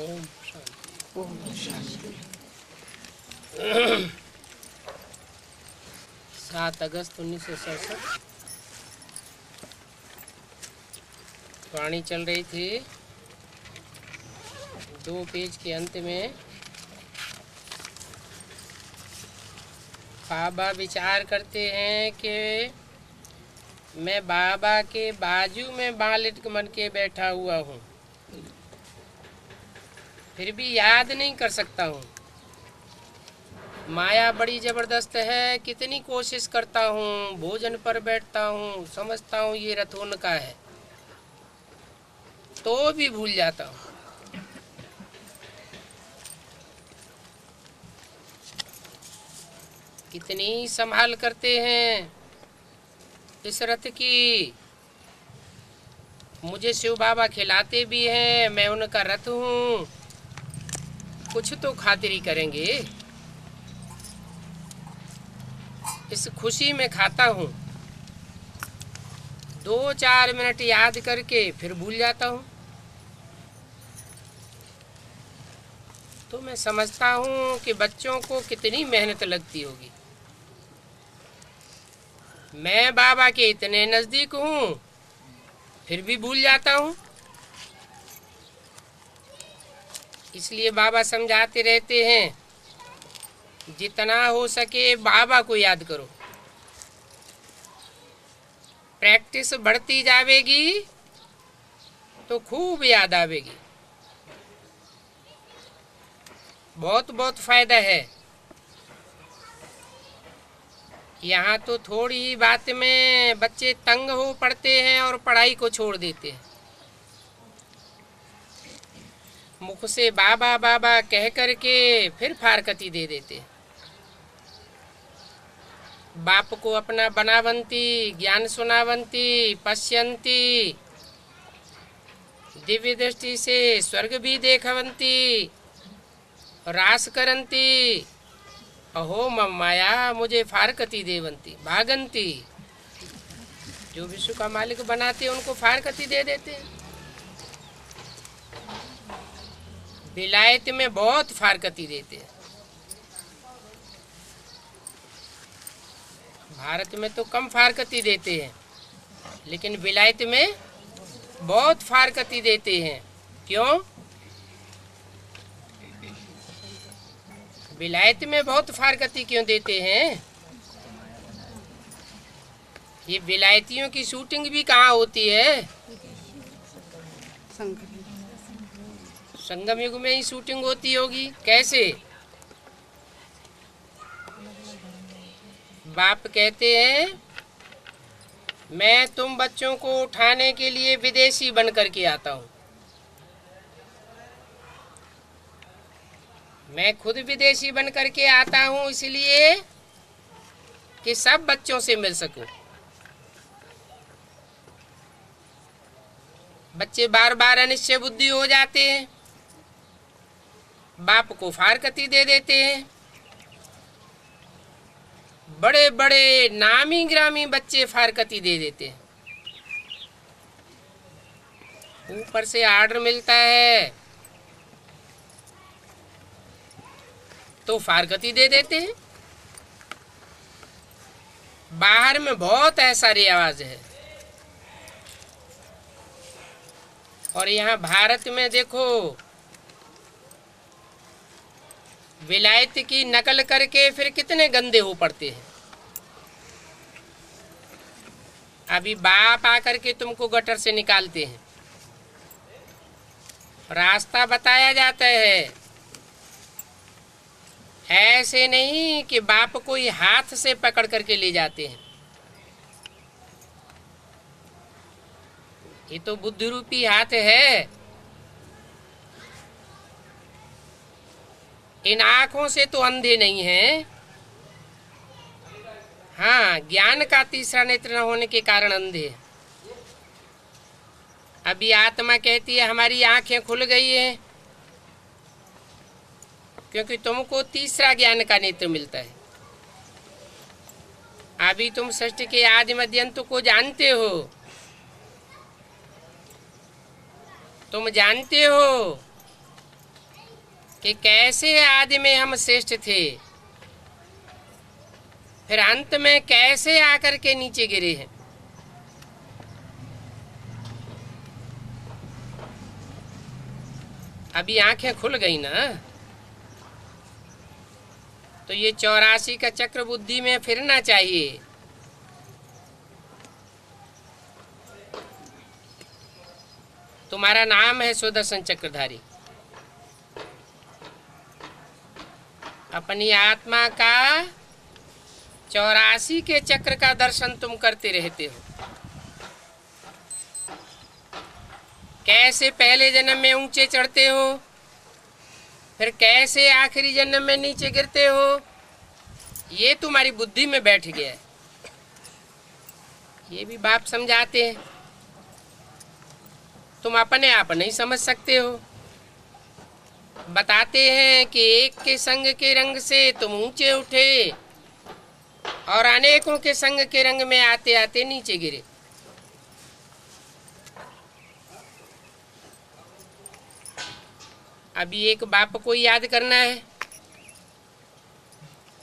ओम शांति। ओम शांति। 7 अगस्त 1967 वाणी चल रही थी। 2 पेज के अंत में बाबा विचार करते हैं कि मैं बाबा के बाजू में बालिक बन के बैठा हुआ हूँ, फिर भी याद नहीं कर सकता हूँ। माया बड़ी ज़बरदस्त है, कितनी कोशिश करता हूँ, भोजन पर बैठता हूँ, समझता हूँ ये रथ उनका है, तो भी भूल जाता हूँ। कितनी संभाल करते हैं इस रथ की। मुझे शिव बाबा खिलाते भी हैं, मैं उनका रथ हूँ, कुछ तो खातिरी करेंगे। इस खुशी में खाता हूँ, 2-4 मिनट याद करके फिर भूल जाता हूँ। तो मैं समझता हूँ कि बच्चों को कितनी मेहनत लगती होगी। मैं बाबा के इतने नज़दीक हूँ, फिर भी भूल जाता हूँ। इसलिए बाबा समझाते रहते हैं, जितना हो सके बाबा को याद करो। प्रैक्टिस बढ़ती जाएगी तो खूब याद आवेगी। बहुत बहुत फायदा है। यहाँ तो थोड़ी ही बात में बच्चे तंग हो पड़ते हैं और पढ़ाई को छोड़ देते हैं। मुख से बाबा बाबा कह करके फिर फारकती दे देते हैं। बाप को अपना बनावंती, ज्ञान सुनावंती, पश्यंती, दिव्य दृष्टि से स्वर्ग भी देखवंती, रास करंती, अहो माया मुझे फारकती देवंती, भागंती। जो विश्व का मालिक बनाते हैं उनको फारकती दे देते हैं। विलायत में बहुत फारकती देते हैं, भारत में तो कम फारकती देते हैं, लेकिन विलायत में बहुत फारकती देते हैं। क्यों? विलायत में बहुत फारकती क्यों देते हैं? ये विलायतियों की शूटिंग भी कहाँ होती है? संगम युग में ही शूटिंग होती होगी। कैसे? बाप कहते हैं, मैं तुम बच्चों को उठाने के लिए विदेशी बन करके आता हूँ। मैं खुद विदेशी बन करके आता हूँ इसलिए कि सब बच्चों से मिल सकूं। बच्चे बार बार अनिश्चय बुद्धि हो जाते हैं, बाप को फारकती दे देते हैं। बड़े बड़े नामी ग्रामी बच्चे फारकती दे देते हैं। ऊपर से आर्डर मिलता है तो फारकती दे देते हैं। बाहर में बहुत ऐसा रिवाज है, और यहाँ भारत में देखो, विलायत की नकल करके फिर कितने गंदे हो पड़ते हैं। अभी बाप आकर के तुमको गटर से निकालते हैं, रास्ता बताया जाता है। ऐसे नहीं कि बाप को ही हाथ से पकड़ करके ले जाते हैं। ये तो बुद्धि रूपी हाथ है। इन आँखों से तो अंधे नहीं हैं। हाँ, ज्ञान का तीसरा नेत्र न होने के कारण अंधे। अभी आत्मा कहती है हमारी आंखें खुल गई हैं, क्योंकि तुमको तीसरा ज्ञान का नेत्र मिलता है। अभी तुम सृष्टि के आदि मध्य अंत को जानते हो। तुम जानते हो कि कैसे आदि में हम श्रेष्ठ थे, फिर अंत में कैसे आकर के नीचे गिरे हैं। अभी आंखें खुल गई ना, तो ये 84 का चक्र बुद्धि में फिरना चाहिए। तुम्हारा नाम है सुदर्शन चक्रधारी। अपनी आत्मा का 84 के चक्र का दर्शन तुम करते रहते हो। कैसे पहले जन्म में ऊंचे चढ़ते हो, फिर कैसे आखिरी जन्म में नीचे गिरते हो, ये तुम्हारी बुद्धि में बैठ गया है। ये भी बाप समझाते हैं, तुम अपने आप नहीं समझ सकते हो। बताते हैं कि एक के संग के रंग से तुम ऊंचे उठे और अनेकों के संग के रंग में आते आते नीचे गिरे। अभी एक बाप को याद करना है,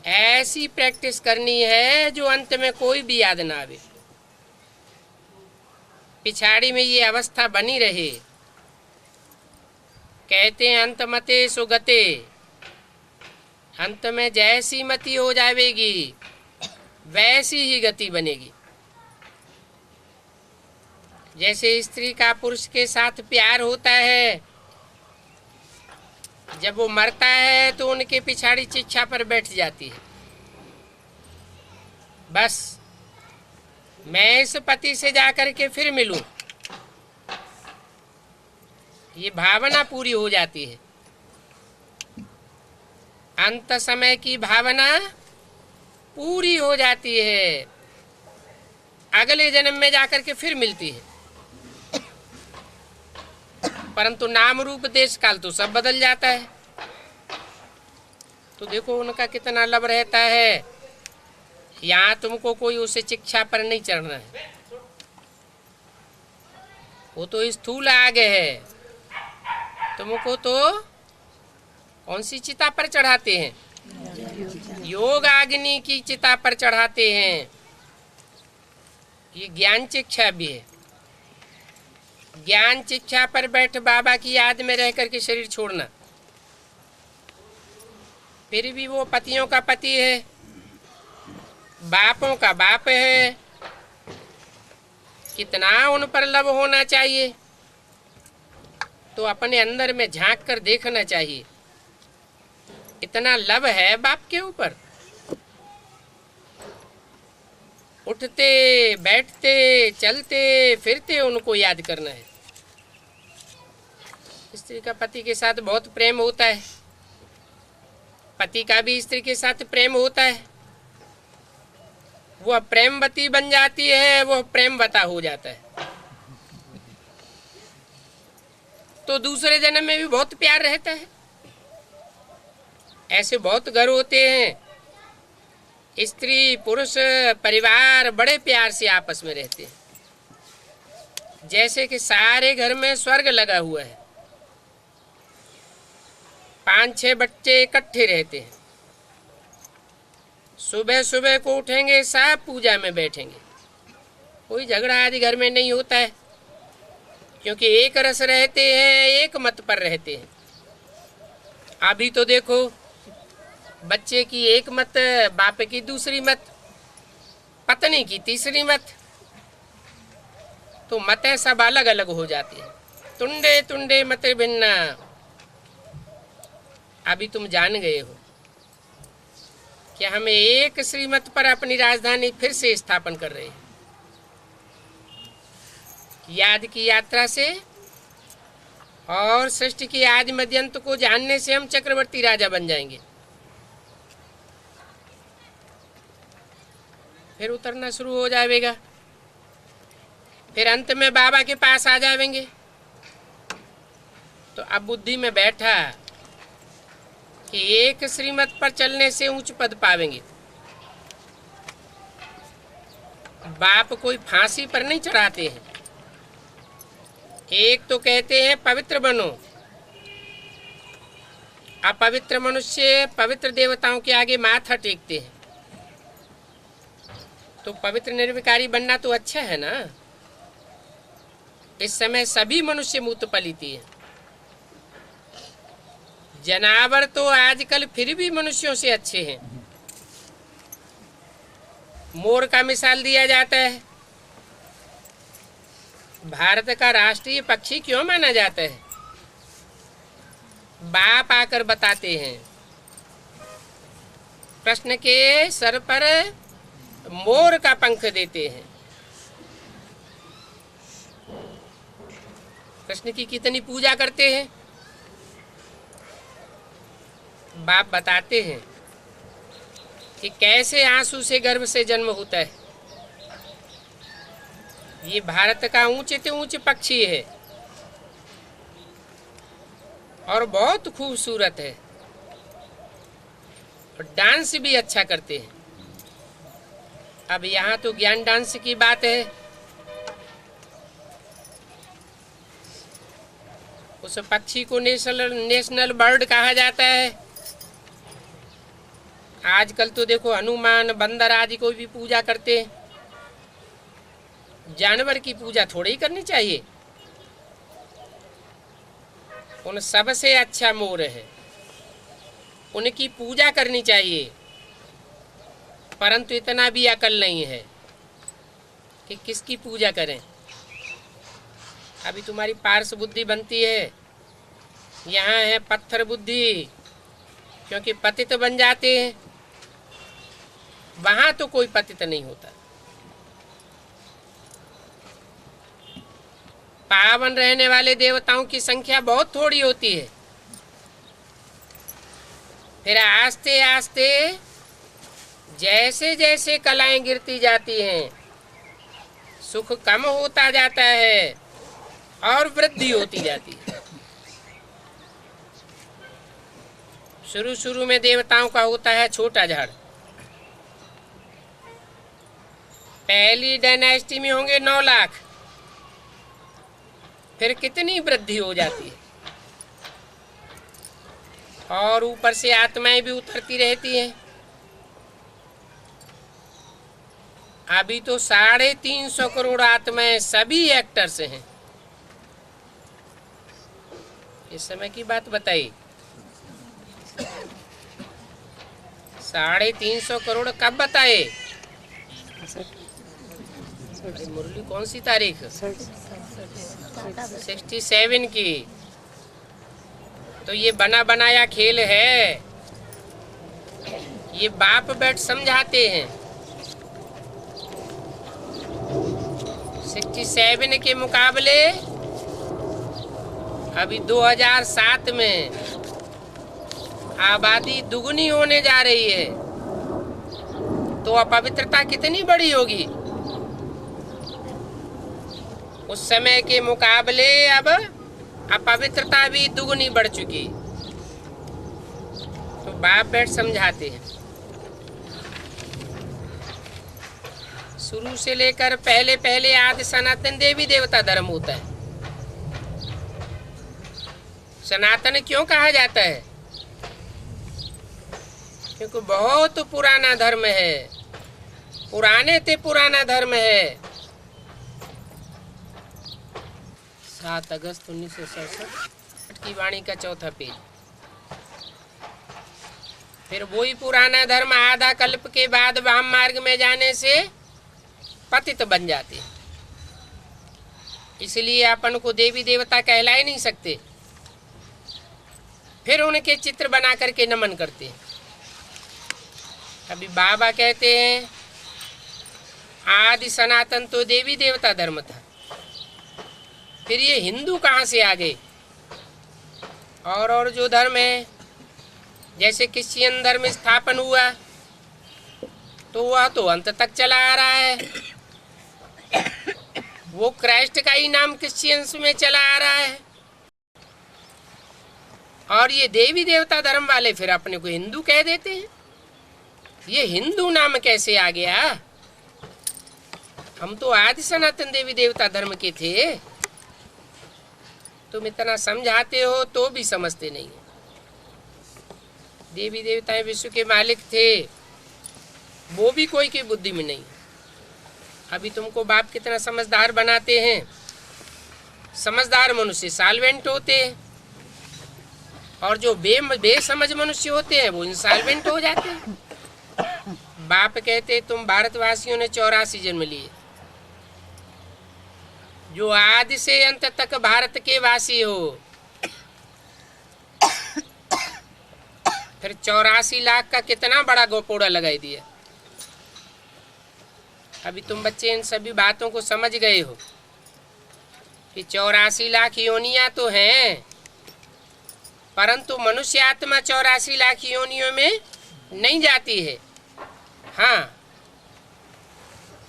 ऐसी प्रैक्टिस करनी है जो अंत में कोई भी याद ना आवे, पिछाड़ी में ये अवस्था बनी रहे। कहते हैं अंत मते सुगते, अंत में जैसी मति हो जाएगी वैसी ही गति बनेगी। जैसे स्त्री का पुरुष के साथ प्यार होता है, जब वो मरता है तो उनके पिछाड़ी चिच्छा पर बैठ जाती है, बस मैं इस पति से जाकर के फिर मिलूं, ये भावना पूरी हो जाती है। अंत समय की भावना पूरी हो जाती है, अगले जन्म में जाकर के फिर मिलती है। परंतु नाम रूप देश काल तो सब बदल जाता है। तो देखो उनका कितना लब रहता है। यहाँ तुमको कोई उसे शिक्षा पर नहीं चढ़ना है, वो तो स्थूल आगे है, तुमको तो कौन सी चिता पर चढ़ाते हैं? योग अग्नि की चिता पर चढ़ाते हैं। ये ज्ञान शिक्षा भी है। ज्ञान शिक्षा पर बैठ बाबा की याद में रह करके शरीर छोड़ना, फिर भी वो पतियों का पति है, बापों का बाप है। कितना उन पर लब होना चाहिए, तो अपने अंदर में झांक कर देखना चाहिए। इतना लब है बाप के ऊपर, उठते बैठते चलते फिरते उनको याद करना है। स्त्री का पति के साथ बहुत प्रेम होता है, पति का भी स्त्री के साथ प्रेम होता है। वह प्रेमवती बन जाती है, वह प्रेमवता हो जाता है। तो दूसरे जन्म में भी बहुत प्यार रहता है। ऐसे बहुत घर होते हैं, स्त्री पुरुष परिवार बड़े प्यार से आपस में रहते हैं, जैसे कि सारे घर में स्वर्ग लगा हुआ है। 5-6 बच्चे इकट्ठे रहते हैं, सुबह सुबह को उठेंगे, सब पूजा में बैठेंगे, कोई झगड़ा आदि घर में नहीं होता है, क्योंकि एक रस रहते हैं, एक मत पर रहते हैं। अभी तो देखो बच्चे की एक मत, बाप की दूसरी मत, पत्नी की तीसरी मत, तो मतें सब अलग अलग हो जाती हैं। तुंडे तुंडे मत भिन्ना। अभी तुम जान गए हो कि हम एक श्रीमत पर अपनी राजधानी फिर से स्थापन कर रहे हैं। याद की यात्रा से और सृष्टि की आदि मध्यंत को जानने से हम चक्रवर्ती राजा बन जाएंगे। फिर उतरना शुरू हो जाएगा, फिर अंत में बाबा के पास आ जाएंगे। तो अब बुद्धि में बैठा कि एक श्रीमत पर चलने से उच्च पद पावेंगे। बाप कोई फांसी पर नहीं चढ़ाते हैं। एक तो कहते हैं पवित्र बनो, अपवित्र मनुष्य पवित्र देवताओं के आगे माथा टेकते हैं। तो पवित्र निर्विकारी बनना तो अच्छा है ना। इस समय सभी मनुष्य मूत पलीती हैं। जनावर तो आजकल फिर भी मनुष्यों से अच्छे हैं। मोर का मिसाल दिया जाता है। भारत का राष्ट्रीय पक्षी क्यों माना जाता है? बाप आकर बताते हैं। प्रश्न के सर पर मोर का पंख देते हैं। कृष्ण की कितनी पूजा करते हैं। बाप बताते हैं कि कैसे आंसू से गर्भ से जन्म होता है। ये भारत का ऊंचे से ऊंचे पक्षी है और बहुत खूबसूरत है और डांस भी अच्छा करते हैं। अब यहाँ तो ज्ञान डांस की बात है। उस पक्षी को नेशनल बर्ड कहा जाता है। आजकल तो देखो हनुमान बंदर आदि को भी पूजा करते हैं। जानवर की पूजा थोड़ी ही करनी चाहिए। उन सबसे अच्छा मोर है, उनकी पूजा करनी चाहिए। परंतु इतना भी अकल नहीं है कि किसकी पूजा करें। अभी तुम्हारी पार्श बुद्धि बनती है, यहाँ है पत्थर बुद्धि, क्योंकि पतित बन जाते हैं। वहां तो कोई पतित नहीं होता। पावन रहने वाले देवताओं की संख्या बहुत थोड़ी होती है। फिर आस्ते आस्ते जैसे जैसे कलाएं गिरती जाती हैं, सुख कम होता जाता है और वृद्धि होती जाती है। शुरू शुरू में देवताओं का होता है छोटा झाड़। पहली डायनेस्टी में होंगे 9 लाख। फिर कितनी वृद्धि हो जाती है और ऊपर से आत्माएं भी उतरती रहती हैं। अभी तो 350 करोड़ आत्माएं सभी एक्टर्स हैं। इस समय की बात बताइए। 350 करोड़ कब बताए? मुरली कौन सी तारीख? 67 की। तो ये बना बनाया खेल है। ये बाप बैठ समझाते हैं। 67 के मुकाबले अभी 2007 में आबादी दुगनी होने जा रही है। तो अपवित्रता कितनी बड़ी होगी। उस समय के मुकाबले अब अपवित्रता भी दुगनी बढ़ चुकी। तो बाप बैठ समझाते हैं। शुरू से लेकर पहले पहले आदि सनातन देवी देवता धर्म होता है। सनातन क्यों कहा जाता है? क्योंकि बहुत पुराना धर्म है, पुराने से पुराना धर्म है। 7 अगस्त 1967 की वाणी का 4था पेज। फिर वही पुराना धर्म आधा कल्प के बाद वाम मार्ग में जाने से पतित बन जाते। इसलिए अपन को देवी देवता कहला ही नहीं सकते। फिर उनके चित्र बना करके नमन करते हैं। अभी बाबा कहते हैं आदि सनातन तो देवी देवता धर्म था। फिर ये हिंदू कहाँ से आ गए? और जो धर्म है, जैसे क्रिश्चियन धर्म स्थापन हुआ तो वह तो अंत तक चला आ रहा है। वो क्राइस्ट का ही नाम क्रिश्चियंस में चला आ रहा है। और ये देवी देवता धर्म वाले फिर अपने को हिंदू कह देते हैं। ये हिंदू नाम कैसे आ गया? हम तो आदि सनातन देवी देवता धर्म के थे। तुम इतना समझाते हो तो भी समझते नहीं। देवी देवताएं विश्व के मालिक थे, वो भी कोई की बुद्धि में नहीं। अभी तुमको बाप कितना समझदार बनाते हैं। समझदार मनुष्य सॉल्वेंट होते हैं, और जो बेसमझ मनुष्य होते हैं वो इंसॉल्वेंट हो जाते हैं। बाप कहते तुम भारतवासियों ने 84 जन्म लिए, जो आदि से अंत तक भारत के वासी हो, फिर 84 लाख का कितना बड़ा गोपोड़ा लगाई दिया। अभी तुम बच्चे इन सभी बातों को समझ गए हो कि 84 लाख योनियां तो हैं, परंतु मनुष्य आत्मा 84 लाख योनियों में नहीं जाती है। हाँ,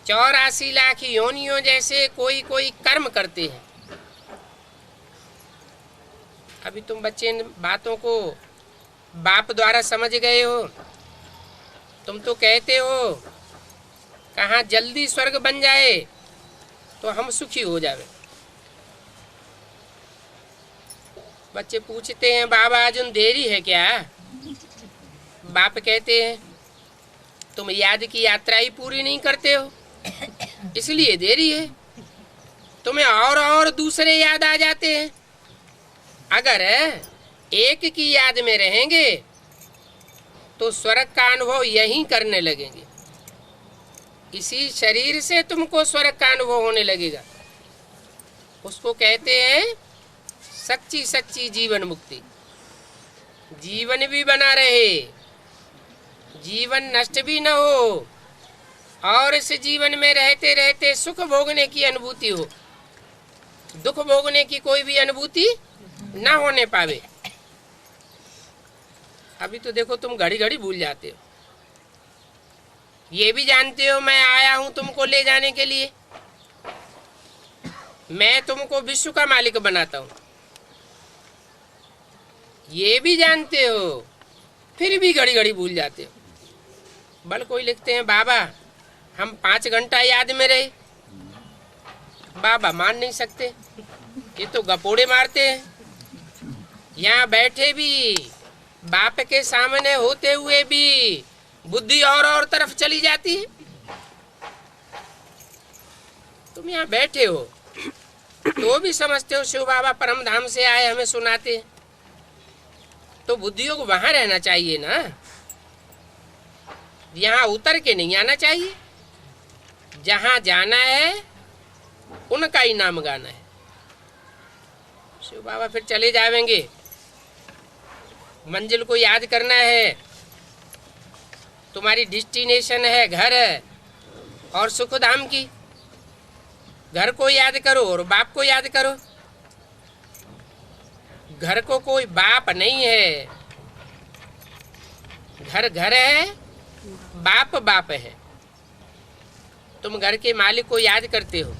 84 लाख योनियों जैसे कोई कोई कर्म करते हैं। अभी तुम बच्चे इन बातों को बाप द्वारा समझ गए हो। तुम तो कहते हो कहाँ जल्दी स्वर्ग बन जाए तो हम सुखी हो जावे। बच्चे पूछते हैं बाबा अर्जुन देरी है क्या? बाप कहते हैं तुम याद की यात्रा ही पूरी नहीं करते हो, इसलिए देरी है। तुम्हें और दूसरे याद आ जाते हैं। अगर एक की याद में रहेंगे तो स्वर्ग का अनुभव यहीं करने लगेंगे। इसी शरीर से तुमको स्वर्ग का अनुभव होने लगेगा। उसको कहते हैं सच्ची सच्ची जीवन मुक्ति। जीवन भी बना रहे, जीवन नष्ट भी न हो, और इस जीवन में रहते रहते सुख भोगने की अनुभूति हो, दुख भोगने की कोई भी अनुभूति न होने पावे। अभी तो देखो तुम घड़ी घड़ी भूल जाते हो। ये भी जानते हो मैं आया हूं तुमको ले जाने के लिए, मैं तुमको विश्व का मालिक बनाता हूं। ये भी जानते हो, फिर भी घड़ी घड़ी भूल जाते हो। बल कोई लिखते हैं बाबा हम 5 घंटा याद में रहे। बाबा मान नहीं सकते, ये तो गपोड़े मारते हैं। यहाँ बैठे भी, बाप के सामने होते हुए भी बुद्धि और तरफ चली जाती है। तुम यहाँ बैठे हो तो भी समझते हो शिव बाबा परम धाम से आए हमें सुनाते हैं, तो बुद्धियों को वहां रहना चाहिए ना, यहाँ उतर के नहीं आना चाहिए। जहां जाना है उनका ही नाम गाना है। शिव बाबा फिर चले जाएंगे। मंजिल को याद करना है। तुम्हारी डेस्टिनेशन है घर और सुख धाम की। घर को याद करो और बाप को याद करो। घर को कोई बाप नहीं है, घर घर है, बाप बाप है। तुम घर के मालिक को याद करते हो।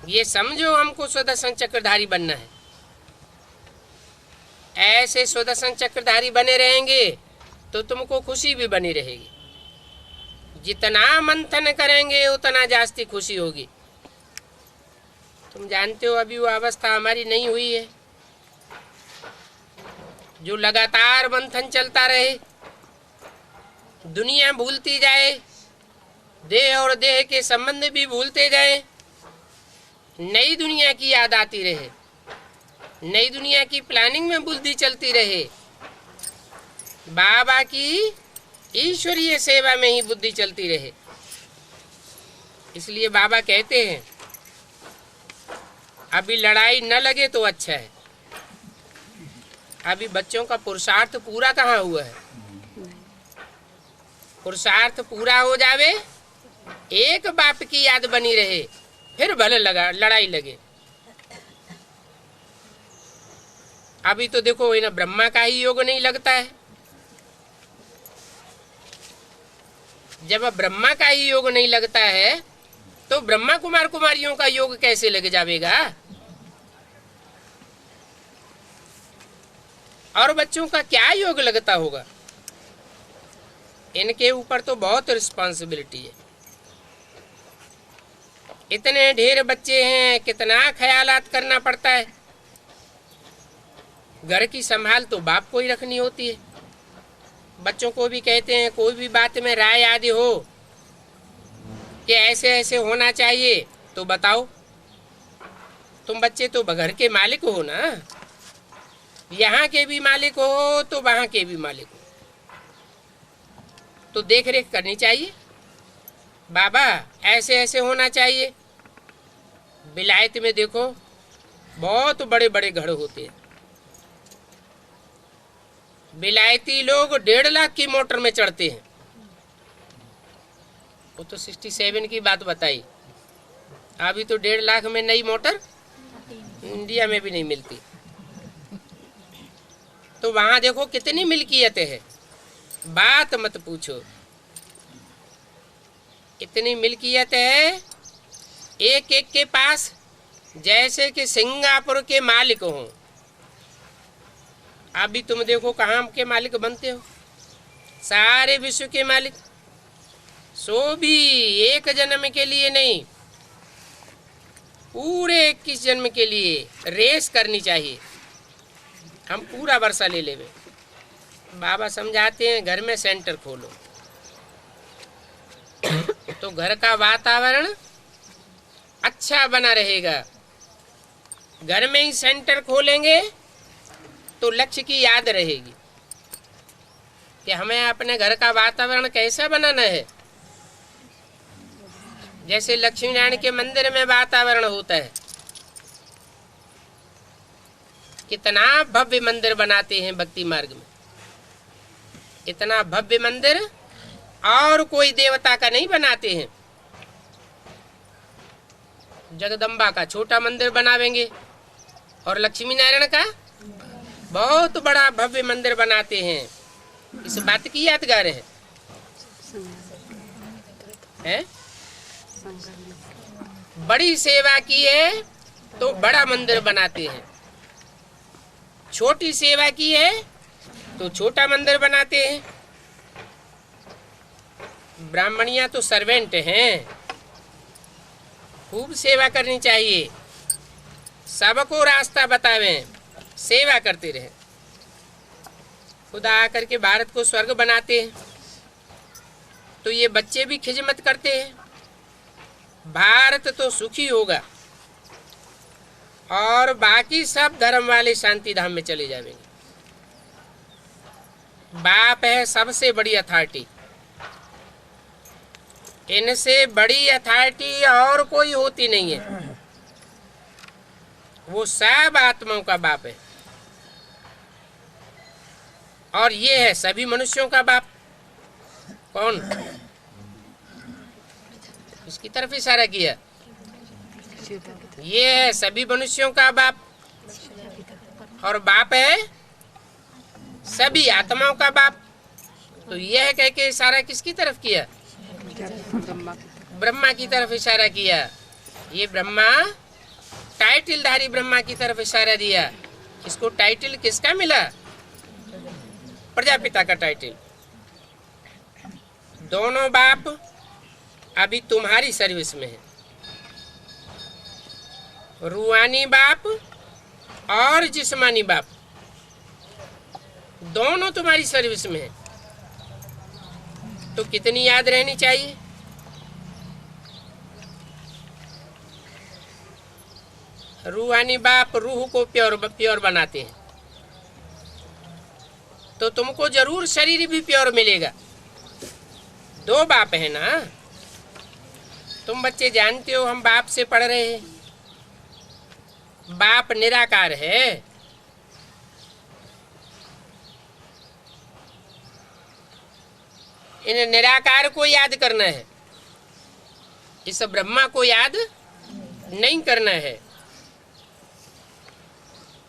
ये समझो हमको सुदर्शन चक्रधारी बनना है। ऐसे सुदर्शन चक्रधारी बने रहेंगे तो तुमको खुशी भी बनी रहेगी। जितना मंथन करेंगे उतना जास्ती खुशी होगी। तुम जानते हो अभी वो अवस्था हमारी नहीं हुई है, जो लगातार मंथन चलता रहे, दुनिया भूलती जाए, देह और देह के संबंध भी भूलते जाए, नई दुनिया की याद आती रहे, नई दुनिया की प्लानिंग में बुद्धि चलती रहे, बाबा की ईश्वरीय सेवा में ही बुद्धि चलती रहे। इसलिए बाबा कहते हैं अभी लड़ाई न लगे तो अच्छा है। अभी बच्चों का पुरुषार्थ पूरा कहाँ हुआ है? पुरुषार्थ पूरा हो जावे, एक बाप की याद बनी रहे, फिर भले लड़ाई लगे। अभी तो देखो इन्हें ब्रह्मा का ही योग नहीं लगता है। जब ब्रह्मा का ही योग नहीं लगता है तो ब्रह्मा कुमार कुमारियों का योग कैसे लग जाएगा? और बच्चों का क्या योग लगता होगा? इनके ऊपर तो बहुत रिस्पॉन्सिबिलिटी है। इतने ढेर बच्चे हैं, कितना ख्यालात करना पड़ता है। घर की संभाल तो बाप को ही रखनी होती है। बच्चों को भी कहते हैं कोई भी बात में राय आदि हो कि ऐसे ऐसे होना चाहिए तो बताओ। तुम बच्चे तो घर के मालिक हो ना, यहाँ के भी मालिक हो तो वहाँ के भी मालिक हो, तो देख रेख करनी चाहिए। बाबा ऐसे ऐसे होना चाहिए। विलायत में देखो बहुत बड़े बड़े घर होते हैं। विलायती लोग 1.5 लाख की मोटर में चढ़ते हैं। वो तो 67 की बात बताई। अभी तो 1.5 लाख में नई मोटर इंडिया में भी नहीं मिलती। तो वहां देखो कितनी मिल्कियत है, बात मत पूछो। इतनी मिल्कियत है एक एक के पास, जैसे कि सिंगापुर के मालिक हों। अभी तुम देखो कहाँ के मालिक बनते हो, सारे विश्व के मालिक। सो भी एक जन्म के लिए नहीं, पूरे 21 जन्म के लिए रेस करनी चाहिए। हम पूरा वर्षा ले लेवे। बाबा समझाते हैं घर में सेंटर खोलो तो घर का वातावरण अच्छा बना रहेगा। घर में ही सेंटर खोलेंगे तो लक्ष्य की याद रहेगी कि हमें अपने घर का वातावरण कैसा बनाना है। जैसे लक्ष्मी नारायण के मंदिर में वातावरण होता है, कितना भव्य मंदिर बनाते हैं भक्ति मार्ग में। इतना भव्य मंदिर और कोई देवता का नहीं बनाते हैं। जगदम्बा का छोटा मंदिर बनावेंगे और लक्ष्मी नारायण का बहुत बड़ा भव्य मंदिर बनाते हैं। इस बात की यादगार है? बड़ी सेवा की है तो बड़ा मंदिर बनाते हैं, छोटी सेवा की है तो छोटा मंदिर बनाते हैं। ब्राह्मणिया तो सर्वेंट हैं, खूब सेवा करनी चाहिए, सबको रास्ता बतावें, सेवा करते रहे। खुदा आकर के भारत को स्वर्ग बनाते हैं तो ये बच्चे भी खिदमत करते हैं। भारत तो सुखी होगा और बाकी सब धर्म वाले शांति धाम में चले जाएंगे। बाप है सबसे बड़ी अथॉरिटी, इनसे बड़ी अथॉरिटी और कोई होती नहीं है। वो सब आत्माओं का बाप है और ये है सभी मनुष्यों का बाप। कौन? इसकी तरफ इशारा किया। ये है सभी मनुष्यों का बाप और बाप है सभी आत्माओं का बाप। तो यह कह के इशारा किसकी तरफ किया? ब्रह्मा की तरफ इशारा किया। ये ब्रह्मा टाइटलधारी ब्रह्मा की तरफ इशारा दिया। इसको टाइटल किसका मिला? प्रजापिता का टाइटल। दोनों बाप अभी तुम्हारी सर्विस में है, रूहानी बाप और जिस्मानी बाप दोनों तुम्हारी सर्विस में है। तो कितनी याद रहनी चाहिए? रूहानी बाप रूह को प्योर बनाते हैं तो तुमको जरूर शरीर भी प्योर मिलेगा। 2 बाप है ना। तुम बच्चे जानते हो हम बाप से पढ़ रहे हैं। बाप निराकार है। इन निराकार को याद करना है, इस ब्रह्मा को याद नहीं करना है।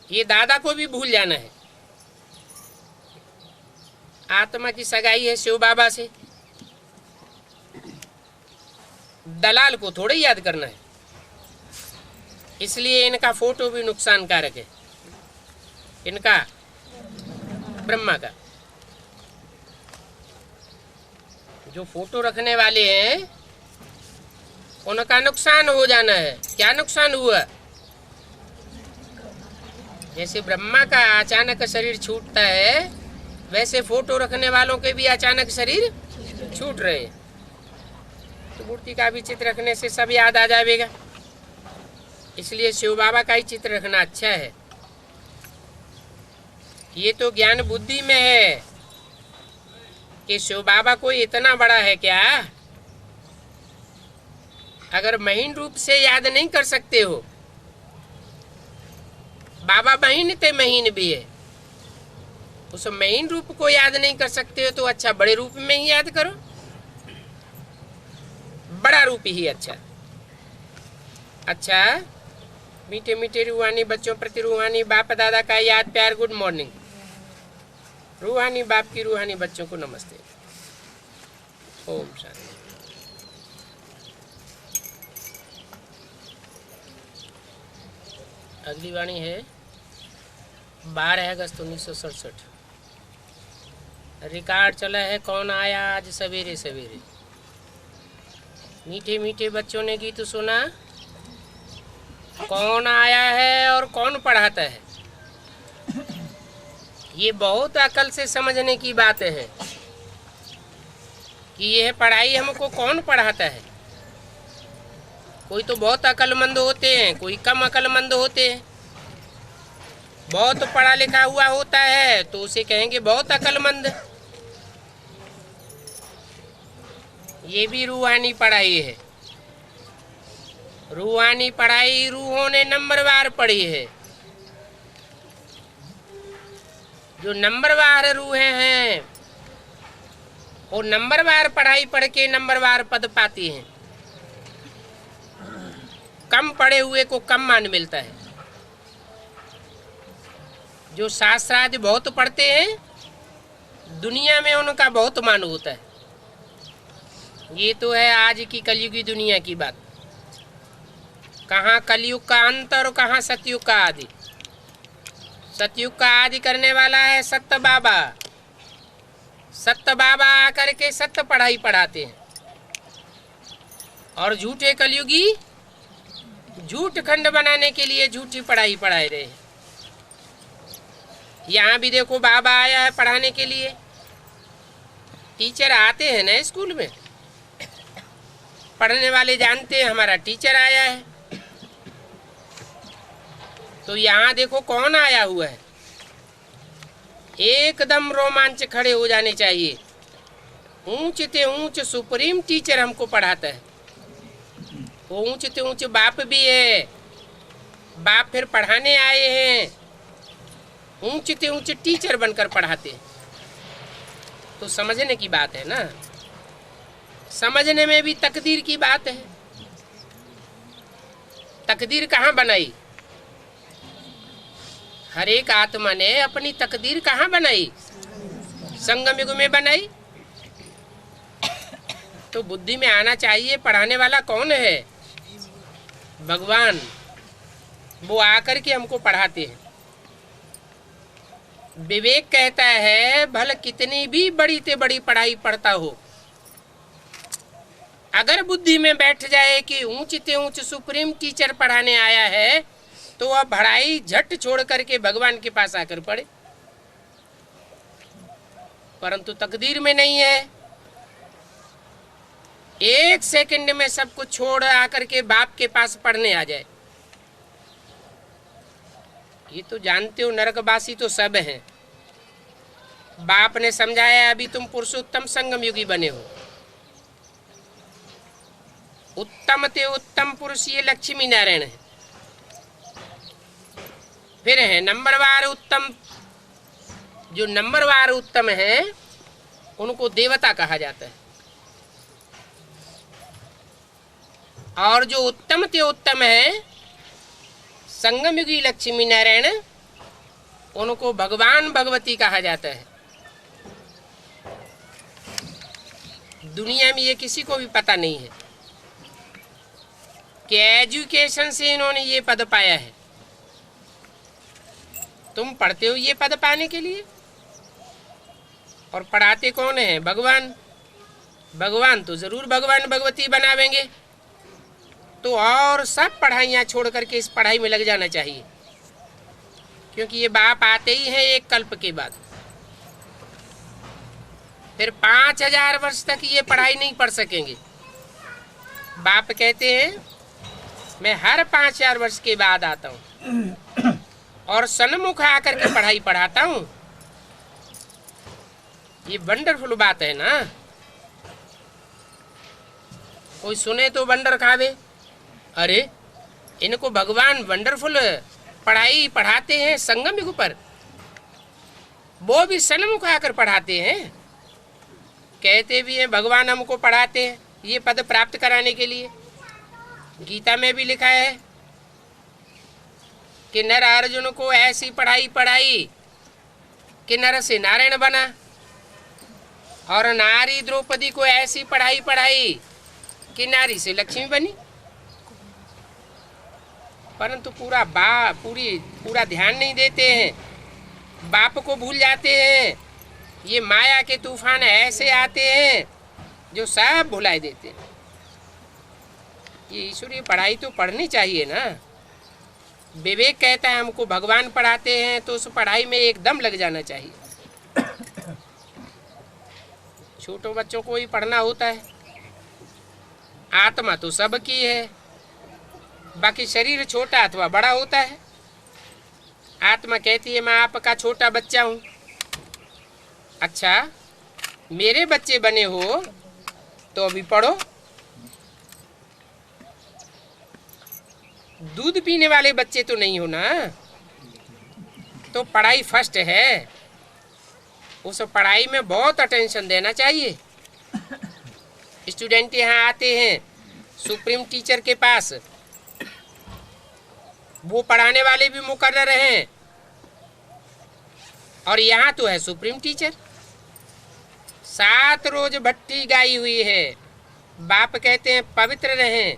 ये दादा को भी भूल जाना है। आत्मा की सगाई है शिव बाबा से, दलाल को थोड़े याद करना है। इसलिए इनका फोटो भी नुकसानकारक है, इनका ब्रह्मा का। जो फोटो रखने वाले हैं उनका नुकसान हो जाना है। क्या नुकसान हुआ? जैसे ब्रह्मा का अचानक शरीर छूटता है वैसे फोटो रखने वालों के भी अचानक शरीर छूट रहे हैं। तो मूर्ति का भी चित्र रखने से सब याद आ जाएगा, इसलिए शिव बाबा का ही चित्र रखना अच्छा है। ये तो ज्ञान बुद्धि में है कि शिव बाबा कोई इतना बड़ा है क्या। अगर महीन रूप से याद नहीं कर सकते हो, बाबा महीन थे, महीन भी है, उस महीन रूप को याद नहीं कर सकते हो तो अच्छा बड़े रूप में ही याद करो, बड़ा रूप ही अच्छा। अच्छा, मीठे मीठे रूहानी बच्चों प्रति रूहानी बाप दादा का याद प्यार गुड मॉर्निंग। रूहानी बाप की रूहानी बच्चों को नमस्ते। ओम शांति। अगली वाणी है 12 अगस्त 1967। रिकॉर्ड चला है कौन आया आज सवेरे सवेरे। मीठे मीठे बच्चों ने गीत सुना, कौन आया है और कौन पढ़ाता है। ये बहुत अकल से समझने की बात है कि यह पढ़ाई हमको कौन पढ़ाता है। कोई तो बहुत अक्लमंद होते हैं, कोई कम अक्लमंद होते हैं। बहुत पढ़ा लिखा हुआ होता है तो उसे कहेंगे बहुत अक्लमंद। ये भी रूहानी पढ़ाई है। रूहानी पढ़ाई रूहों ने नंबरवार पढ़ी है। जो नंबरवार रूहें हैं वो नंबरवार पढ़ाई पढ़ के नंबरवार पद पाती हैं। कम पढ़े हुए को कम मान मिलता है। जो शास्त्रादि बहुत पढ़ते हैं दुनिया में उनका बहुत मान होता है। ये तो है आज की कलयुग की दुनिया की बात। कहाँ कलयुग का अंत और कहाँ सतयुग का आदि। सतयुग का आदि करने वाला है सत्य बाबा। सत्य बाबा आकर के सत्य पढ़ाई पढ़ाते हैं और झूठे कलयुगी झूठ खंड बनाने के लिए झूठी पढ़ाई पढ़ाए रहे हैं। यहाँ भी देखो बाबा आया है पढ़ाने के लिए। टीचर आते हैं ना स्कूल में, पढ़ने वाले जानते हैं हमारा टीचर आया है। तो यहाँ देखो कौन आया हुआ है। एकदम रोमांच खड़े हो जाने चाहिए। ऊंच ते ऊंच सुप्रीम टीचर हमको पढ़ाता है। वो ऊंच ते ऊंच बाप भी है। बाप फिर पढ़ाने आए हैं, ऊंच ते ऊंच टीचर बनकर पढ़ाते हैं। तो समझने की बात है ना। समझने में भी तकदीर की बात है। तकदीर कहाँ बनाई? हर एक आत्मा ने अपनी तकदीर कहाँ बनाई? संगम युग में बनाई। तो बुद्धि में आना चाहिए पढ़ाने वाला कौन है? भगवान। वो आकर के हमको पढ़ाते हैं। विवेक कहता है भले कितनी भी बड़ी से बड़ी पढ़ाई पढ़ता हो, अगर बुद्धि में बैठ जाए कि ऊंच ते ऊंच सुप्रीम टीचर पढ़ाने आया है तो वह पढ़ाई झट छोड़ करके भगवान के पास आकर पढ़े। परंतु तकदीर में नहीं है। एक सेकंड में सब कुछ छोड़ आकर के बाप के पास पढ़ने आ जाए। ये तो जानते हो नरकवासी तो सब हैं। बाप ने समझाया अभी तुम पुरुषोत्तम संगम युगी बने हो। उत्तम ते उत्तम पुरुष ये लक्ष्मी नारायण है। फिर है नंबरवार उत्तम। जो नंबरवार उत्तम है उनको देवता कहा जाता है। और जो उत्तम ते उत्तम है संगम युगी लक्ष्मी नारायण, उनको भगवान भगवती कहा जाता है। दुनिया में ये किसी को भी पता नहीं है कि एजुकेशन से इन्होंने ये पद पाया है। तुम पढ़ते हो ये पद पाने के लिए, और पढ़ाते कौन है? भगवान। भगवान तो जरूर भगवान भगवती बनावेंगे। तो और सब पढ़ाइयाँ छोड़ करके इस पढ़ाई में लग जाना चाहिए, क्योंकि ये बाप आते ही हैं एक कल्प के बाद। फिर 5000 वर्ष तक ये पढ़ाई नहीं पढ़ सकेंगे। बाप कहते हैं मैं हर 5000 वर्ष के बाद आता हूँ और सन्मुख आकर के पढ़ाई पढ़ाता हूँ। ये वंडरफुल बात है ना। कोई सुने तो वंडर खावे। अरे इनको भगवान वंडरफुल पढ़ाई पढ़ाते हैं संगम युग पर, वो भी सन्मुख आकर पढ़ाते हैं। कहते भी हैं भगवान हमको पढ़ाते हैं ये पद प्राप्त कराने के लिए। गीता में भी लिखा है कि नर अर्जुन को ऐसी पढ़ाई पढ़ाई कि नर से नारायण बना, और नारी द्रौपदी को ऐसी पढ़ाई पढ़ाई कि नारी से लक्ष्मी बनी। परंतु पूरा ध्यान नहीं देते हैं, बाप को भूल जाते हैं। ये माया के तूफान ऐसे आते हैं जो सब भुला देते हैं। ये ईश्वरीय पढ़ाई तो पढ़नी चाहिए ना। विवेक कहता है हमको भगवान पढ़ाते हैं तो उस पढ़ाई में एकदम लग जाना चाहिए। छोटों बच्चों को ही पढ़ना होता है। आत्मा तो सबकी है, बाकी शरीर छोटा अथवा बड़ा होता है। आत्मा कहती है मैं आपका छोटा बच्चा हूँ। अच्छा मेरे बच्चे बने हो तो अभी पढ़ो। दूध पीने वाले बच्चे तो नहीं हो ना, तो पढ़ाई फर्स्ट है। उस पढ़ाई में बहुत अटेंशन देना चाहिए। स्टूडेंट यहाँ आते हैं सुप्रीम टीचर के पास, वो पढ़ाने वाले भी मुकर्रर हैं, और यहाँ तो है सुप्रीम टीचर। 7 रोज भट्टी गाई हुई है। बाप कहते हैं पवित्र रहें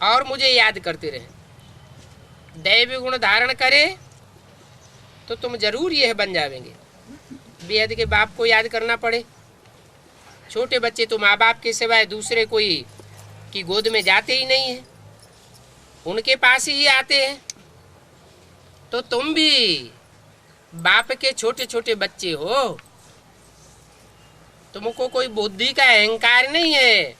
और मुझे याद करते रहें। दैवी गुण धारण करे तो तुम जरूर यह बन जावेंगे। बेहद के बाप को याद करना पड़े। छोटे बच्चे तो माँ बाप के सिवाय दूसरे कोई की गोद में जाते ही नहीं हैं, उनके पास ही आते हैं। तो तुम भी बाप के छोटे छोटे बच्चे हो, तुमको कोई बुद्धि का अहंकार नहीं है।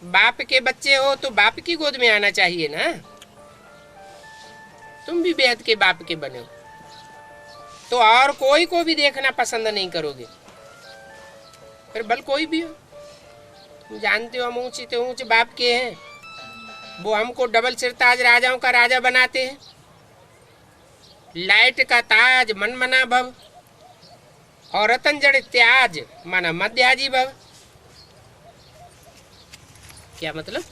बाप के बच्चे हो तो बाप की गोद में आना चाहिए ना। तुम भी बेहद के बाप के बने हो तो और कोई को भी देखना पसंद नहीं करोगे, फिर भल कोई भी हो। तुम जानते हो हम ऊंचे तो ऊंचे बाप के हैं, वो हमको डबल सिर ताज राजाओं का राजा बनाते हैं। लाइट का ताज मन मना भव और रतन जड़ त्याज माना मध्याजी भव। क्या मतलब?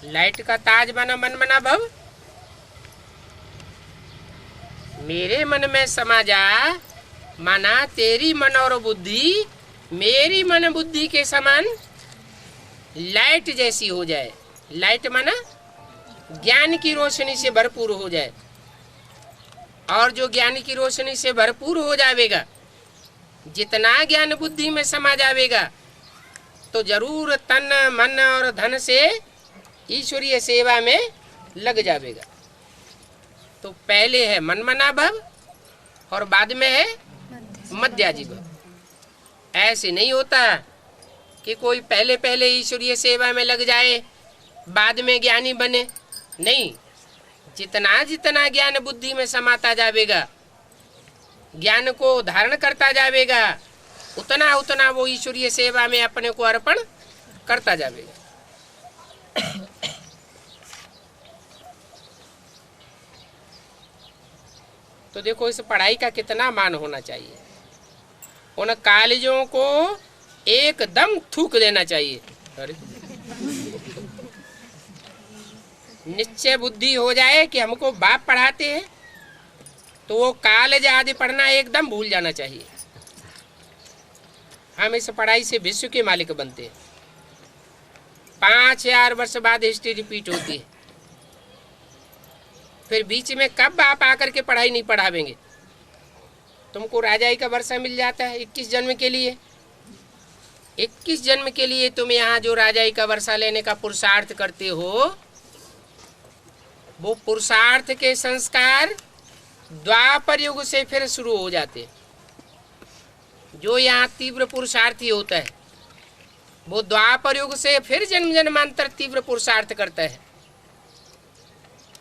लाइट का ताज माना मन मना भव, मेरे मन में समा जा माना तेरी मन और बुद्धि मेरी मन बुद्धि के समान लाइट जैसी हो जाए। लाइट माना ज्ञान की रोशनी से भरपूर हो जाए, और जो ज्ञान की रोशनी से भरपूर हो जाएगा, जितना ज्ञान बुद्धि में समा जाएगा तो जरूर तन मन और धन से ईश्वरीय सेवा में लग जाएगा। तो पहले है मन मना भव और बाद में है मध्याजी भव। ऐसे नहीं होता कि कोई पहले पहले ईश्वरीय सेवा में लग जाए बाद में ज्ञानी बने। नहीं, जितना जितना ज्ञान बुद्धि में समाता जाएगा, ज्ञान को धारण करता जाएगा, उतना उतना वो ईश्वरीय सेवा में अपने को अर्पण करता जाएगा। तो देखो इस पढ़ाई का कितना मान होना चाहिए। उन कालेजों को एकदम थूक देना चाहिए। अरे निश्चय बुद्धि हो जाए कि हमको बाप पढ़ाते हैं तो वो कॉलेज आदि पढ़ना एकदम भूल जाना चाहिए। हम इस पढ़ाई से विश्व के मालिक बनते हैं। 5000 वर्ष बाद हिस्ट्री रिपीट होती है, फिर बीच में कब आप आकर के पढ़ाई नहीं पढ़ावेंगे। तुमको राजाई का वर्षा मिल जाता है 21 जन्म के लिए। 21 जन्म के लिए तुम यहाँ जो राजाई का वर्षा लेने का पुरुषार्थ करते हो, वो पुरुषार्थ के संस्कार द्वापर युग से फिर शुरू हो जाते। जो यहाँ तीव्र पुरुषार्थी होता है वो द्वापर युग से फिर जन्म जन्मांतर तीव्र पुरुषार्थ करता है।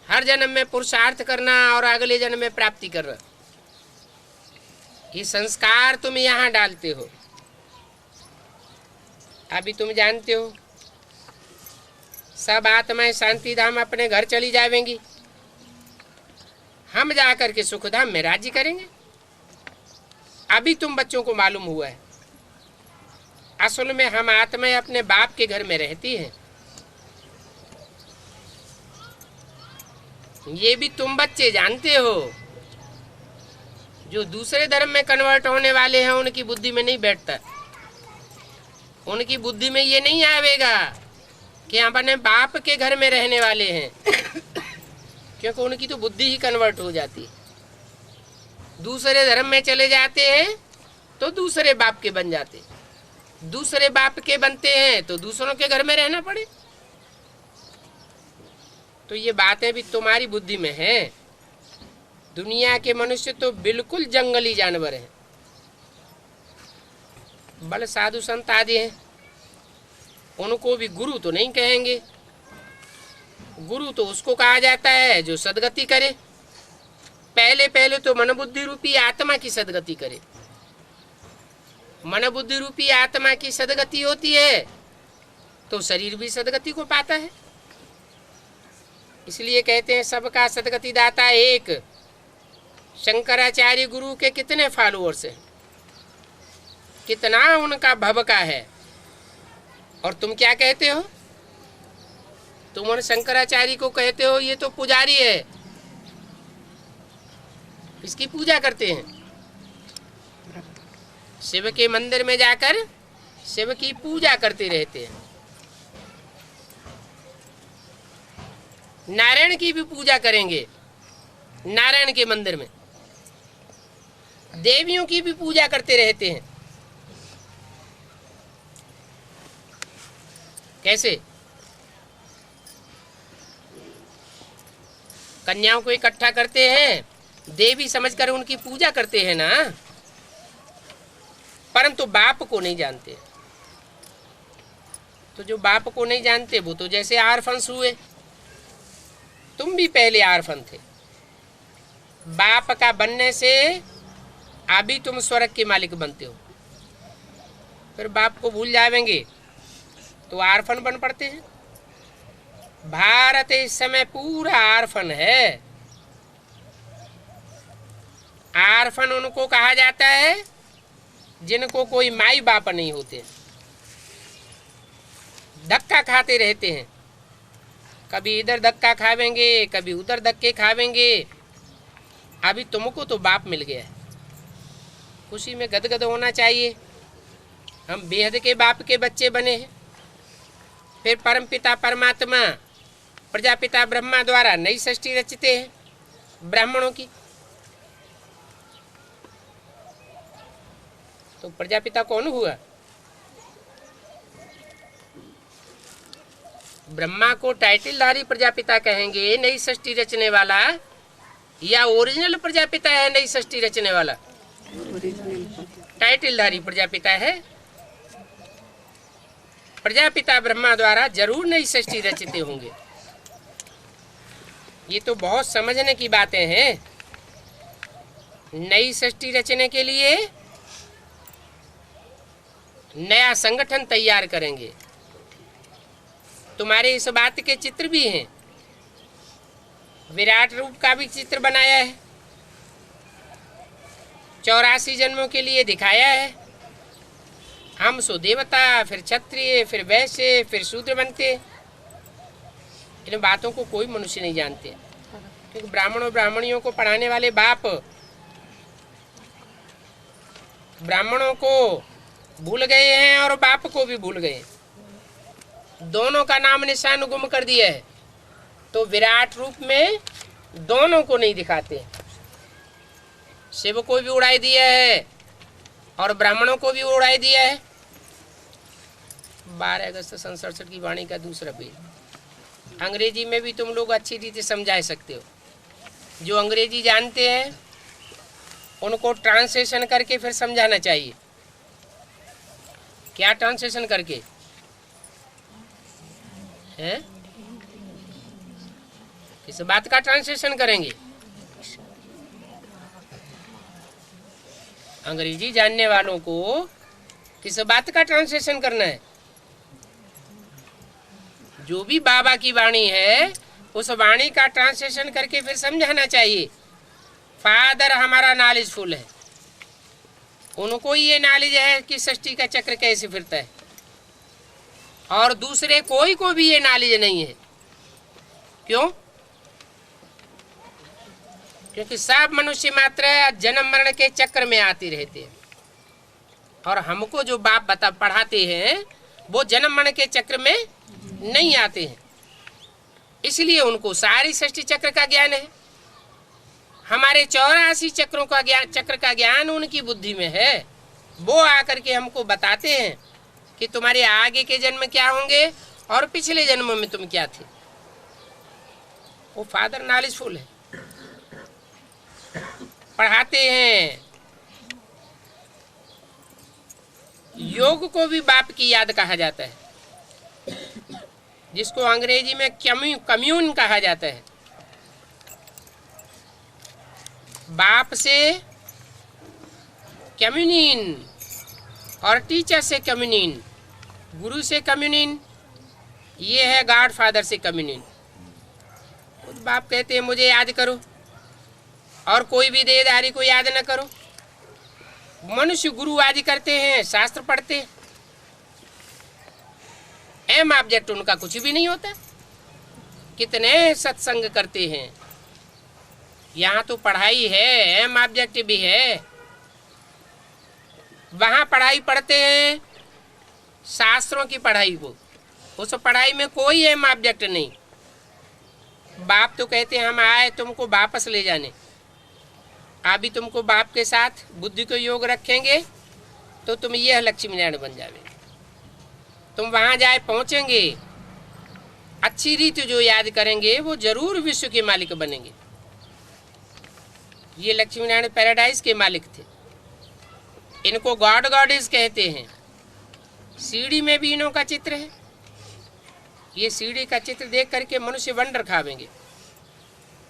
हर जन्म में पुरुषार्थ करना और अगले जन्म में प्राप्ति करना, ये संस्कार तुम यहाँ डालते हो। अभी तुम जानते हो सब आत्माएं शांति धाम अपने घर चली जाएंगी, हम जाकर के सुख धाम में राज्य करेंगे। अभी तुम बच्चों को मालूम हुआ है असल में हम आत्माएं अपने बाप के घर में रहती हैं। ये भी तुम बच्चे जानते हो। जो दूसरे धर्म में कन्वर्ट होने वाले हैं उनकी बुद्धि में नहीं बैठता, उनकी बुद्धि में ये नहीं आवेगा कि हम अपने बाप के घर में रहने वाले हैं, क्योंकि उनकी तो बुद्धि ही कन्वर्ट हो जाती है। दूसरे धर्म में चले जाते हैं तो दूसरे बाप के बन जाते, दूसरे बाप के बनते हैं तो दूसरों के घर में रहना पड़े। तो ये बातें भी तुम्हारी बुद्धि में हैं। दुनिया के मनुष्य तो बिल्कुल जंगली जानवर हैं। बल साधु संत आदि हैं, उनको भी गुरु तो नहीं कहेंगे। गुरु तो उसको कहा जाता है जो सदगति करे। पहले पहले तो मन बुद्धि रूपी आत्मा की सदगति करे। मन बुद्धि रूपी आत्मा की सदगति होती है तो शरीर भी सदगति को पाता है। इसलिए कहते हैं सबका सदगति दाता एक। शंकराचार्य गुरु के कितने फॉलोअर्स हैं, कितना उनका भव का है, और तुम क्या कहते हो? तुम उन शंकराचार्य को कहते हो ये तो पुजारी है, इसकी पूजा करते हैं। शिव के मंदिर में जाकर शिव की पूजा करते रहते हैं। नारायण की भी पूजा करेंगे, नारायण के मंदिर में देवियों की भी पूजा करते रहते हैं। कैसे? कन्याओं को इकट्ठा करते हैं, देवी समझकर उनकी पूजा करते हैं ना, परंतु बाप को नहीं जानते। तो जो बाप को नहीं जानते वो तो जैसे आर्फन्स हुए। तुम भी पहले आर्फन थे, बाप का बनने से अभी तुम स्वर्ग के मालिक बनते हो, फिर बाप को भूल जाएंगे तो आर्फन बन पड़ते हैं। भारत इस समय पूरा आर्फन है। आर्फन उनको कहा जाता है जिनको कोई माई बाप नहीं होते, धक्का खाते रहते हैं। कभी इधर धक्का खावेंगे, कभी उधर धक्के खावेंगे। अभी तुमको तो बाप मिल गया है, खुशी में गदगद होना चाहिए। हम बेहद के बाप के बच्चे बने हैं। फिर परम पिता परमात्मा प्रजापिता ब्रह्मा द्वारा नई सृष्टि रचते हैं ब्राह्मणों की। तो प्रजापिता कौन हुआ? ब्रह्मा को टाइटलधारी प्रजापिता कहेंगे, नई सृष्टि रचने वाला, या ओरिजिनल प्रजापिता है नई सृष्टि रचने वाला? टाइटलधारी प्रजापिता है। प्रजापिता ब्रह्मा द्वारा जरूर नई सृष्टि रचते होंगे। ये तो बहुत समझने की बातें हैं। नई सृष्टि रचने के लिए नया संगठन तैयार करेंगे। तुम्हारे इस बात के चित्र भी हैं, विराट रूप का भी चित्र बनाया है, 84 जन्मों के लिए दिखाया है। हम सो देवता, फिर क्षत्रिय, फिर वैश्य, फिर शूद्र बनते। इन बातों को कोई मनुष्य नहीं जानते, क्योंकि ब्राह्मण और ब्राह्मणियों को पढ़ाने वाले बाप ब्राह्मणों को भूल गए हैं और बाप को भी भूल गए। दोनों का नाम निशान गुम कर दिया है। तो विराट रूप में दोनों को नहीं दिखाते। शिव को भी उड़ाई दिया है और ब्राह्मणों को भी उड़ाई दिया है। 12 अगस्त 1967 की वाणी का दूसरा पेज। अंग्रेजी में भी तुम लोग अच्छी रीति समझा सकते हो। जो अंग्रेजी जानते हैं उनको ट्रांसलेशन करके फिर समझाना चाहिए। क्या ट्रांसलेशन करके है? किस बात का ट्रांसलेशन करेंगे? अंग्रेजी जानने वालों को किस बात का ट्रांसलेशन करना है? जो भी बाबा की वाणी है उस वाणी का ट्रांसलेशन करके फिर समझाना चाहिए। फादर हमारा नॉलेजफुल है, उनको ये नॉलेज है कि सृष्टि का चक्र कैसे फिरता है, और दूसरे कोई को भी ये नॉलेज नहीं है। क्यों? क्योंकि सब मनुष्य मात्र जन्म मरण के चक्र में आते रहते हैं, और हमको जो बाप पढ़ाते हैं वो जन्म मरण के चक्र में नहीं आते हैं, इसलिए उनको सारी सृष्टि चक्र का ज्ञान है। हमारे 84 चक्रों का ज्ञान, चक्र का ज्ञान उनकी बुद्धि में है। वो आकर के हमको बताते हैं कि तुम्हारे आगे के जन्म क्या होंगे और पिछले जन्म में तुम क्या थे। वो फादर नॉलेजफुल है, पढ़ाते हैं। योग को भी बाप की याद कहा जाता है, जिसको अंग्रेजी में कम्यून कहा जाता है। बाप से कम्यूनिन और टीचर से कम्यूनिन, गुरु से कम्यूनिन, ये है गॉड फादर से कम्यूनिन। खुद बाप कहते हैं मुझे याद करो, और कोई भी देहधारी को याद न करो। मनुष्य गुरु आदि करते हैं, शास्त्र पढ़ते हैं, एम ऑब्जेक्ट उनका कुछ भी नहीं होता। कितने सत्संग करते हैं, यहाँ तो पढ़ाई है, एम ऑब्जेक्ट भी है। वहाँ पढ़ाई पढ़ते हैं शास्त्रों की पढ़ाई को, उस पढ़ाई में कोई एम ऑब्जेक्ट नहीं। बाप तो कहते हैं हम आए तुमको वापस ले जाने। अभी तुमको बाप के साथ बुद्धि को योग रखेंगे तो तुम यह लक्ष्मी नारायण बन जाओगे। तुम वहाँ जाए पहुँचेंगे, अच्छी रीति जो याद करेंगे वो जरूर विश्व के मालिक बनेंगे। ये लक्ष्मी नारायण पैराडाइज के मालिक थे। इनको गॉड गॉडेस कहते हैं। सीढ़ी में भी इन्हों का चित्र है। ये सीढ़ी का चित्र देख करके मनुष्य वंडर खावेंगे,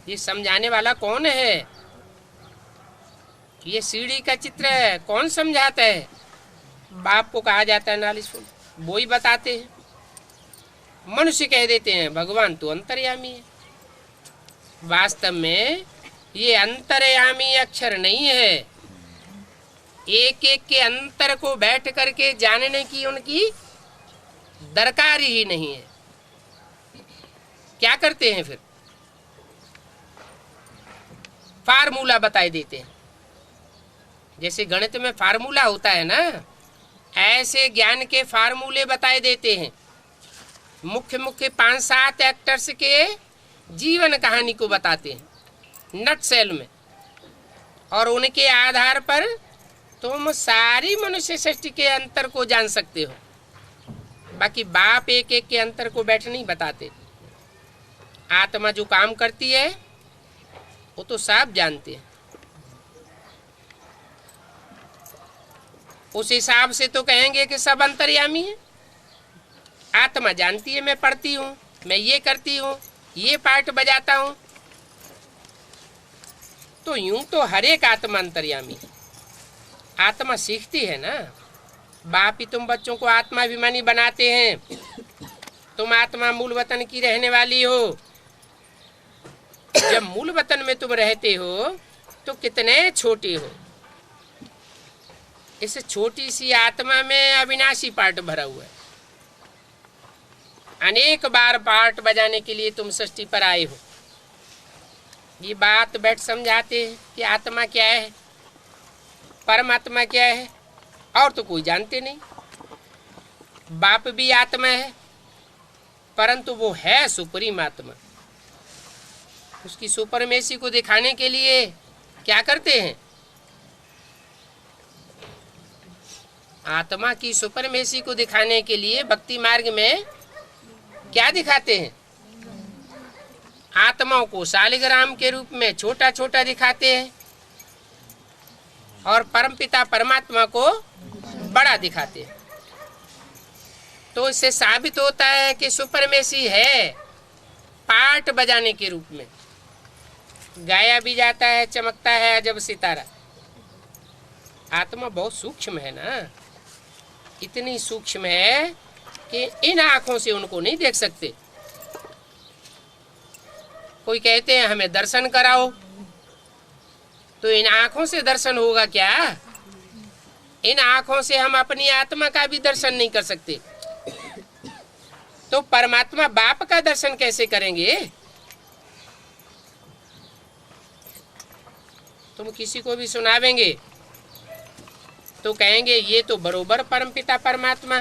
ये समझाने वाला कौन है? ये सीढ़ी का चित्र है, कौन समझाता है? बाप को कहा जाता है नॉलेजफुल, वो ही बताते हैं। मनुष्य कह देते हैं भगवान तो अंतर्यामी है। वास्तव में ये अंतर्यामी अक्षर नहीं है। एक एक के अंतर को बैठ करके जानने की उनकी दरकार ही नहीं है। क्या करते हैं फिर? फार्मूला बताए देते हैं। जैसे गणित में फार्मूला होता है ना, ऐसे ज्ञान के फार्मूले बताए देते हैं। मुख्य मुख्य 5-7 एक्टर्स के जीवन कहानी को बताते हैं नट सेल में, और उनके आधार पर तुम सारी मनुष्य सृष्टि के अंतर को जान सकते हो। बाकी बाप एक एक के अंतर को बैठ नहीं बताते। आत्मा जो काम करती है वो तो सब जानते हैं। उस हिसाब से तो कहेंगे कि सब अंतर्यामी है। आत्मा जानती है मैं पढ़ती हूँ, मैं ये करती हूँ, ये पार्ट बजाता हूँ, तो यूं तो हर एक आत्मा अंतर्यामी है। आत्मा सीखती है ना। बाप ही तुम बच्चों को आत्माभिमानी बनाते हैं। तुम आत्मा मूल वतन की रहने वाली हो। जब मूल वतन में तुम रहते हो तो कितने छोटे हो। इस छोटी सी आत्मा में अविनाशी पार्ट भरा हुआ है। अनेक बार पार्ट बजाने के लिए तुम सृष्टि पर आए हो। ये बात बैठ समझाते हैं कि आत्मा क्या है, परमात्मा क्या है, और तो कोई जानते नहीं। बाप भी आत्मा है, परंतु वो है सुप्रीम आत्मा। उसकी सुपरमेसी को दिखाने के लिए क्या करते हैं? आत्मा की सुपरमेसी को दिखाने के लिए भक्ति मार्ग में क्या दिखाते हैं? आत्माओं को शालिग्राम के रूप में छोटा छोटा दिखाते हैं और परमपिता परमात्मा को बड़ा दिखाते हैं। तो इससे साबित होता है कि सुपरमेसी है पार्ट बजाने के रूप में, गाया भी जाता है, चमकता है अजब सितारा। आत्मा बहुत सूक्ष्म है ना, इतनी सूक्ष्म है कि इन आंखों से उनको नहीं देख सकते। कोई कहते हैं हमें दर्शन कराओ, तो इन आंखों से दर्शन होगा क्या? इन आंखों से हम अपनी आत्मा का भी दर्शन नहीं कर सकते, तो परमात्मा बाप का दर्शन कैसे करेंगे? तुम किसी को भी सुनावेंगे तो कहेंगे ये तो बरोबर परमपिता परमात्मा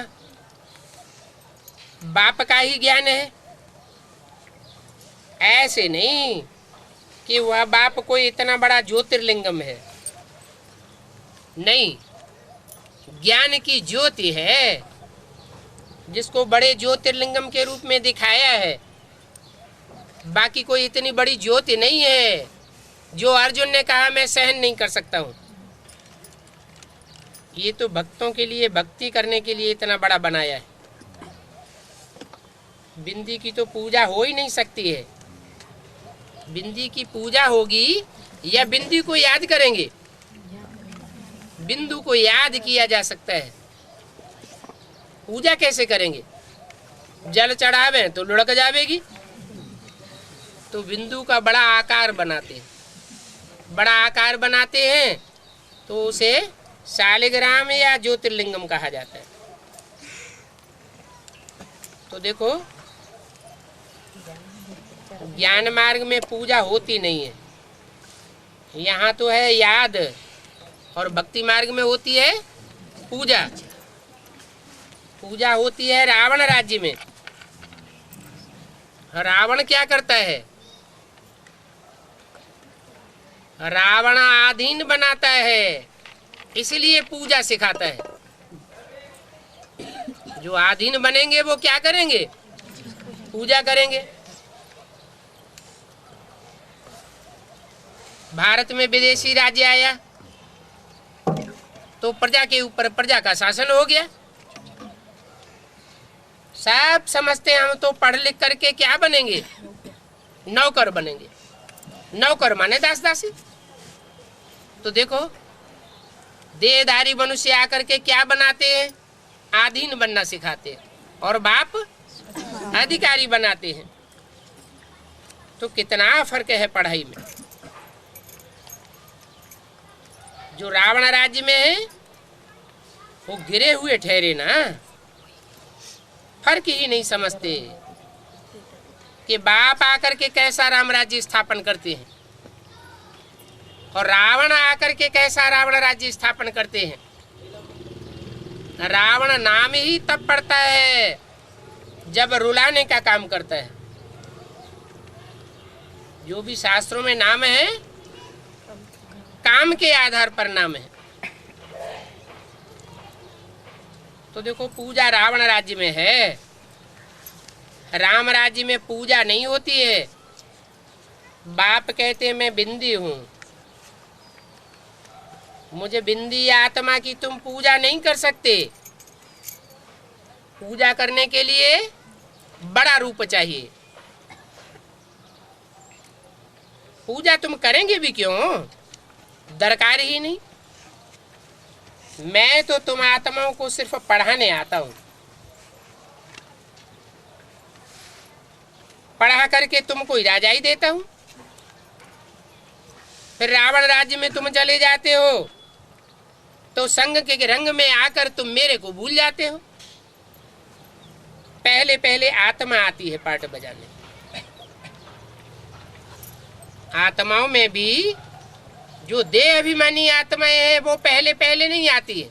बाप का ही ज्ञान है। ऐसे नहीं कि वह बाप कोई इतना बड़ा ज्योतिर्लिंगम है, नहीं, ज्ञान की ज्योति है जिसको बड़े ज्योतिर्लिंगम के रूप में दिखाया है। बाकी कोई इतनी बड़ी ज्योति नहीं है जो अर्जुन ने कहा मैं सहन नहीं कर सकता हूँ। ये तो भक्तों के लिए, भक्ति करने के लिए इतना बड़ा बनाया है। बिंदी की तो पूजा हो ही नहीं सकती है। बिंदी की पूजा होगी या बिंदी को याद करेंगे? बिंदु को याद किया जा सकता है, पूजा कैसे करेंगे? जल चढ़ावे तो लुढ़क जावेगी। तो बिंदु का बड़ा आकार बनाते हैं, बड़ा आकार बनाते हैं तो उसे शालिग्राम या ज्योतिर्लिंगम कहा जाता है। तो देखो, ज्ञान मार्ग में पूजा होती नहीं है, यहाँ तो है याद, और भक्ति मार्ग में होती है पूजा। पूजा होती है रावण राज्य में। रावण क्या करता है? रावण आधीन बनाता है, इसलिए पूजा सिखाता है। जो आधीन बनेंगे वो क्या करेंगे? पूजा करेंगे। भारत में विदेशी राज्य आया तो प्रजा के ऊपर प्रजा का शासन हो गया। सब समझते हैं हम तो पढ़ लिख करके क्या बनेंगे? नौकर बनेंगे। नौकर माने दास दासी। तो देखो, देहधारी मनुष्य आकर के क्या बनाते हैं? आधीन बनना सिखाते हैं, और बाप अधिकारी बनाते हैं। तो कितना फर्क है पढ़ाई में। जो रावण राज्य में है वो गिरे हुए ठहरे ना, फर्क ही नहीं समझते कि बाप आकर के कैसा राम राज्य स्थापन करते हैं और रावण आकर के कैसा रावण राज्य स्थापन करते हैं। रावण नाम ही तब पड़ता है जब रुलाने का काम करता है। जो भी शास्त्रों में नाम है काम के आधार पर नाम है। तो देखो, पूजा रावण राज्य में है, राम राज्य में पूजा नहीं होती है। बाप कहते हैं मैं बिंदी हूं, मुझे बिंदी आत्मा की तुम पूजा नहीं कर सकते। पूजा करने के लिए बड़ा रूप चाहिए। पूजा तुम करेंगे भी क्यों? दरकार ही नहीं। मैं तो तुम आत्माओं को सिर्फ पढ़ाने आता हूं। पढ़ा करके तुमको राजाई देता हूं, फिर रावण राज्य में तुम चले जाते हो तो संग के रंग में आकर तुम मेरे को भूल जाते हो। पहले पहले आत्मा आती है पार्ट बजाने। आत्माओं में भी जो देह अभिमानी आत्माएं हैं वो पहले पहले नहीं आती है।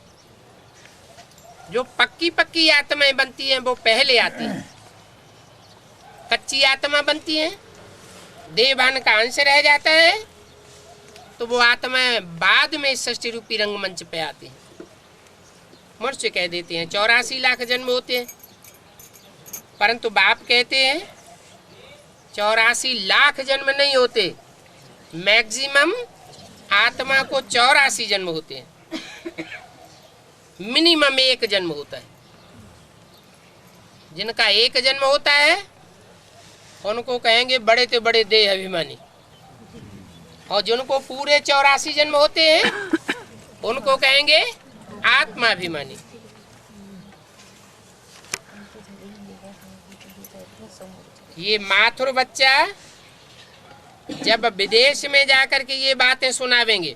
जो पक्की पक्की आत्माएं बनती हैं वो पहले आती हैं। कच्ची आत्मा बनती है, देहभान का अंश रह जाता है, तो वो आत्माएं बाद में षष्ठी रूपी रंगमंच पे आती हैं। मनुष्य कह देते हैं 84 लाख जन्म होते हैं, परंतु बाप कहते हैं 84 लाख जन्म नहीं होते, मैक्सिमम आत्मा को 84 जन्म होते हैं, मिनिमम एक जन्म होता है। जिनका एक जन्म होता है उनको कहेंगे बड़े से बड़े देह अभिमानी, और जिनको पूरे 84 जन्म होते हैं उनको कहेंगे आत्माभिमानी। ये माथुर बच्चा जब विदेश में जाकर के ये बातें सुनावेंगे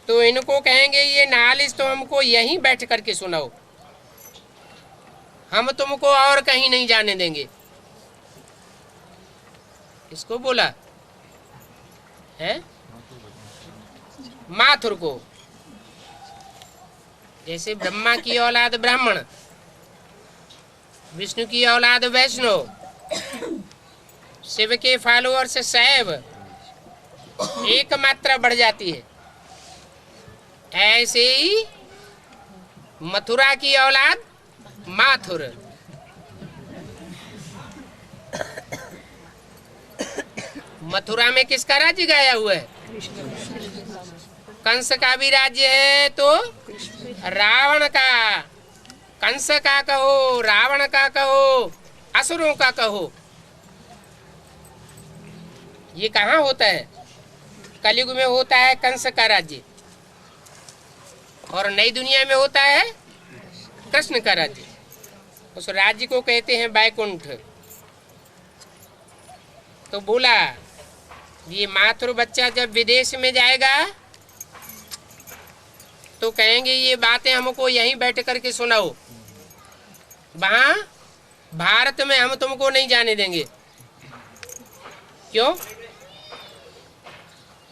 तो इनको कहेंगे ये नॉलेज तो हमको यहीं बैठ करके सुनाओ, हम तुमको और कहीं नहीं जाने देंगे। किसको बोला है? माथुर को। जैसे ब्रह्मा की औलाद ब्राह्मण, विष्णु की औलाद वैष्णव, शिव के फॉलोअर से शैव, एक मात्रा बढ़ जाती है। ऐसे ही मथुरा की औलाद माथुर। मथुरा में किसका राज्य गाया हुआ है? कंस का भी राज्य है तो रावण का। कंस का कहो, रावण का कहो, असुरों का कहो। ये कहाँ होता है? कलयुग में होता है कंस का राज्य, और नई दुनिया में होता है कृष्ण का राज्य। उस राज्य को कहते हैं बैकुंठ। तो बोला ये माथुर बच्चा जब विदेश में जाएगा तो कहेंगे ये बातें हमको यहीं बैठ करके सुनाओ, वहां भारत में हम तुमको नहीं जाने देंगे। क्यों?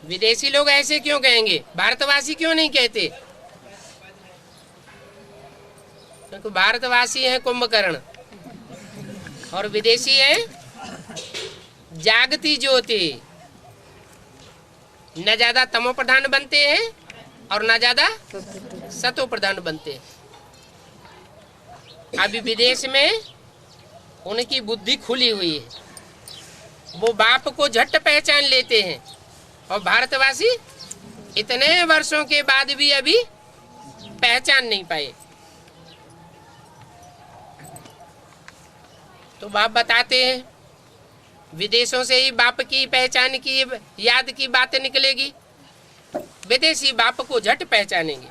विदेशी लोग ऐसे क्यों कहेंगे? भारतवासी क्यों नहीं कहते? क्योंकि भारतवासी है कुंभकर्ण और विदेशी है जागती ज्योति। न ज्यादा तमो प्रधान बनते हैं और न ज्यादा सतो प्रधान बनते हैं। अभी विदेश में उनकी बुद्धि खुली हुई है, वो बाप को झट पहचान लेते हैं, और भारतवासी इतने वर्षों के बाद भी अभी पहचान नहीं पाए। तो बाप बताते हैं विदेशों से ही बाप की पहचान की याद की बातें निकलेगी, विदेशी बाप को झट पहचानेंगे।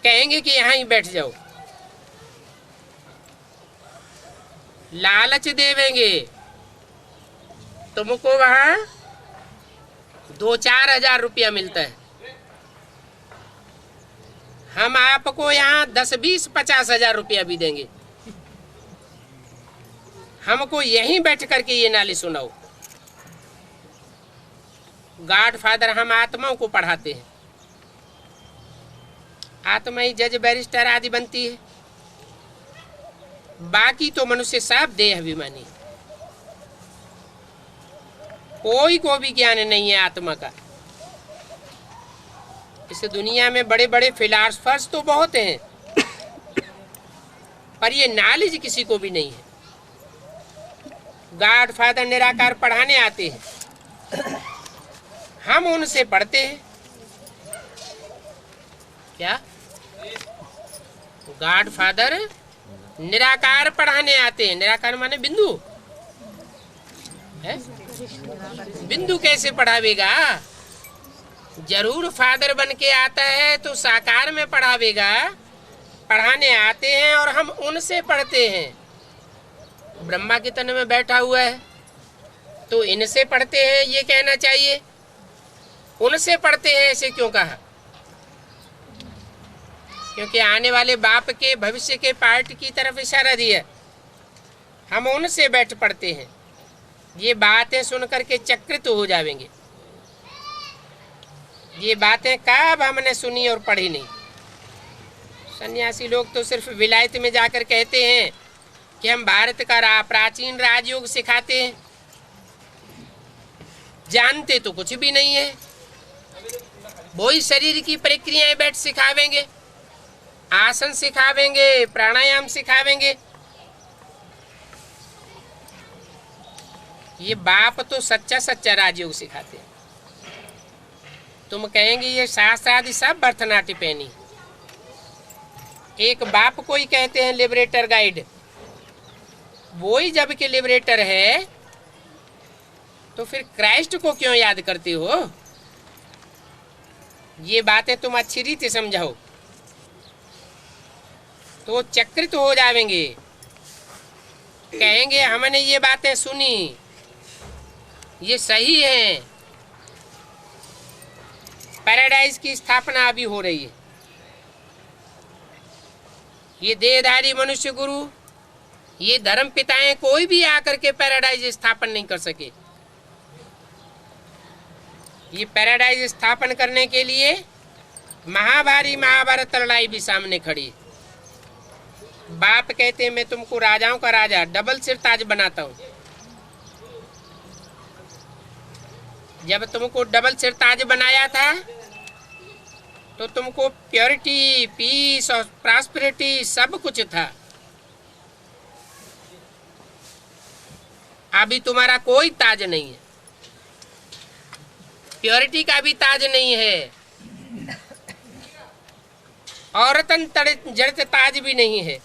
कहेंगे कि यहाँ ही बैठ जाओ, लालच देवेंगे तुमको। वहां 2-4 हजार रुपया मिलता है, हम आपको यहाँ 10-20-50 हजार रुपया भी देंगे। हमको यहीं बैठ करके ये नाली सुनाओ। गॉड फादर हम आत्माओं को पढ़ाते हैं। आत्मा ही जज बैरिस्टर आदि बनती है, बाकी तो मनुष्य सब देह अभिमानी। कोई को भी ज्ञान नहीं है आत्मा का। इस दुनिया में बड़े बड़े फिलासफर्स तो बहुत हैं, पर ये नॉलेज किसी को भी नहीं है। गॉड फादर निराकार पढ़ाने आते हैं, हम उनसे पढ़ते हैं। क्या? गॉड फादर निराकार पढ़ाने आते हैं। निराकार माने बिंदु है? बिंदु कैसे पढ़ावेगा? जरूर फादर बन के आता है तो साकार में पढ़ावेगा। पढ़ाने आते हैं और हम उनसे पढ़ते हैं। ब्रह्मा के तन में बैठा हुआ है तो इनसे पढ़ते हैं, ये कहना चाहिए। उनसे पढ़ते हैं ऐसे क्यों कहा? क्योंकि आने वाले बाप के भविष्य के पार्ट की तरफ इशारा दिया। हम उनसे बैठ पढ़ते हैं। ये बातें सुनकर के चक्रित हो जाएंगे। ये बातें कब हमने सुनी और पढ़ी नहीं। सन्यासी लोग तो सिर्फ विलायत में जाकर कहते हैं कि हम भारत का प्राचीन राजयोग सिखाते हैं, जानते तो कुछ भी नहीं है। वही शरीर की प्रक्रियाएं बैठ सिखावेंगे। आसन सिखावेंगे, प्राणायाम सिखावेंगे। ये बाप तो सच्चा सच्चा राजयोग सिखाते हैं। तुम कहेंगे ये शास्त्र आदि सब भरतनाट्यम। एक बाप को ही कहते हैं लिबरेटर गाइड। वो ही जब के लिबरेटर है तो फिर क्राइस्ट को क्यों याद करते हो? ये बातें तुम अच्छी रीति समझाओ तो चक्रित हो जाएंगे। कहेंगे हमने ये बातें सुनी, ये सही है। पैराडाइज की स्थापना अभी हो रही है। ये देहधारी मनुष्य गुरु, ये धर्म पिताएं कोई भी आकर के पैराडाइज स्थापन नहीं कर सके। ये पैराडाइज स्थापन करने के लिए महाभारी महाभारत लड़ाई भी सामने खड़ी। बाप कहते हैं मैं तुमको राजाओं का राजा, डबल सिर ताज बनाता हूं। जब तुमको डबल सिर ताज बनाया था तो तुमको प्योरिटी, पीस और प्रॉस्पेरिटी सब कुछ था। अभी तुम्हारा कोई ताज नहीं है, प्योरिटी का भी ताज नहीं है, औरतन जड़त ताज भी नहीं है।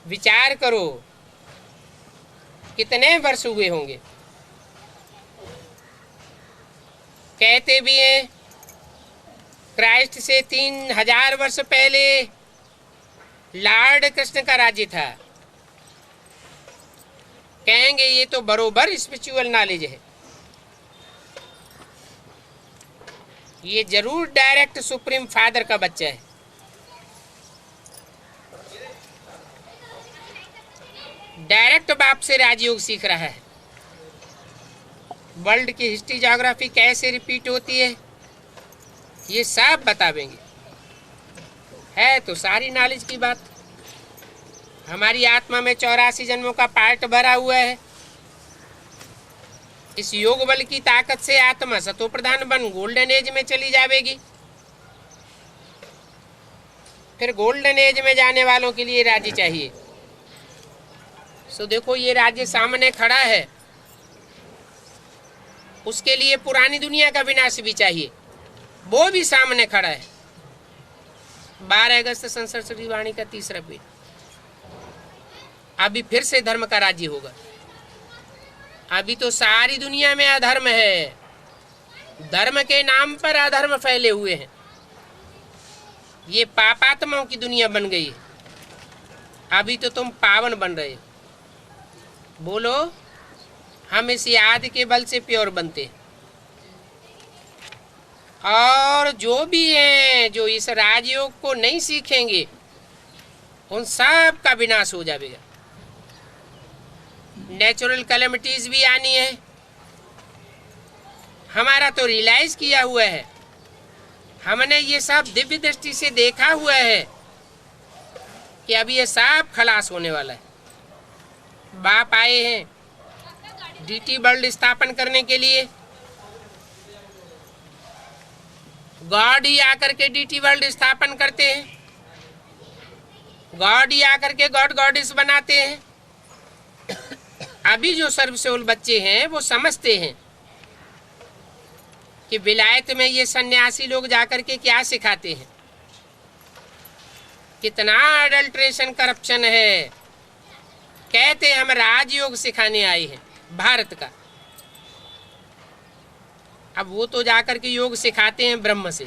विचार करो कितने वर्ष हुए होंगे। कहते भी हैं क्राइस्ट से 3000 वर्ष पहले लॉर्ड कृष्ण का राज्य था। कहेंगे ये तो बरोबर स्पिरिचुअल नॉलेज है। ये जरूर डायरेक्ट सुप्रीम फादर का बच्चा है। डायरेक्ट बाप से राजयोग सीख रहा है। वर्ल्ड की हिस्ट्री ज्योग्राफी कैसे रिपीट होती है ये सब बतावेंगे। है तो सारी नॉलेज की बात। हमारी आत्मा में 84 जन्मों का पार्ट भरा हुआ है। इस योग बल की ताकत से आत्मा सतो प्रधान बन गोल्डन एज में चली जाएगी। फिर गोल्डन एज में जाने वालों के लिए राज्य चाहिए। सो देखो ये राज्य सामने खड़ा है, उसके लिए पुरानी दुनिया का विनाश भी चाहिए, वो भी सामने खड़ा है। 12 अगस्त संसद वाणी का 3रा पेज। अभी फिर से धर्म का राज्य होगा। अभी तो सारी दुनिया में अधर्म है, धर्म के नाम पर अधर्म फैले हुए हैं। ये पापात्माओं की दुनिया बन गई है। अभी तो तुम पावन बन रहे हो। बोलो हम इस याद के बल से प्योर बनते हैं। और जो भी हैं जो इस राजयोग को नहीं सीखेंगे उन सब का विनाश हो जाएगा। नेचुरल कैलेमिटीज भी आनी है। हमारा तो रियलाइज किया हुआ है, हमने ये सब दिव्य दृष्टि से देखा हुआ है कि अभी ये सब खलास होने वाला है। बाप आए हैं डीटी वर्ल्ड स्थापन करने के लिए। गॉड ही आकर के डीटी वर्ल्ड स्थापन करते हैं। गॉड ही आकर के गॉड गॉडेस बनाते हैं। अभी जो सर्वसोल बच्चे हैं वो समझते हैं कि विलायत में ये सन्यासी लोग जाकर के क्या सिखाते हैं, कितना अडल्ट्रेशन करप्शन है। कहते हम राजयोग सिखाने आए हैं भारत का। अब वो तो जाकर के योग सिखाते हैं ब्रह्म से।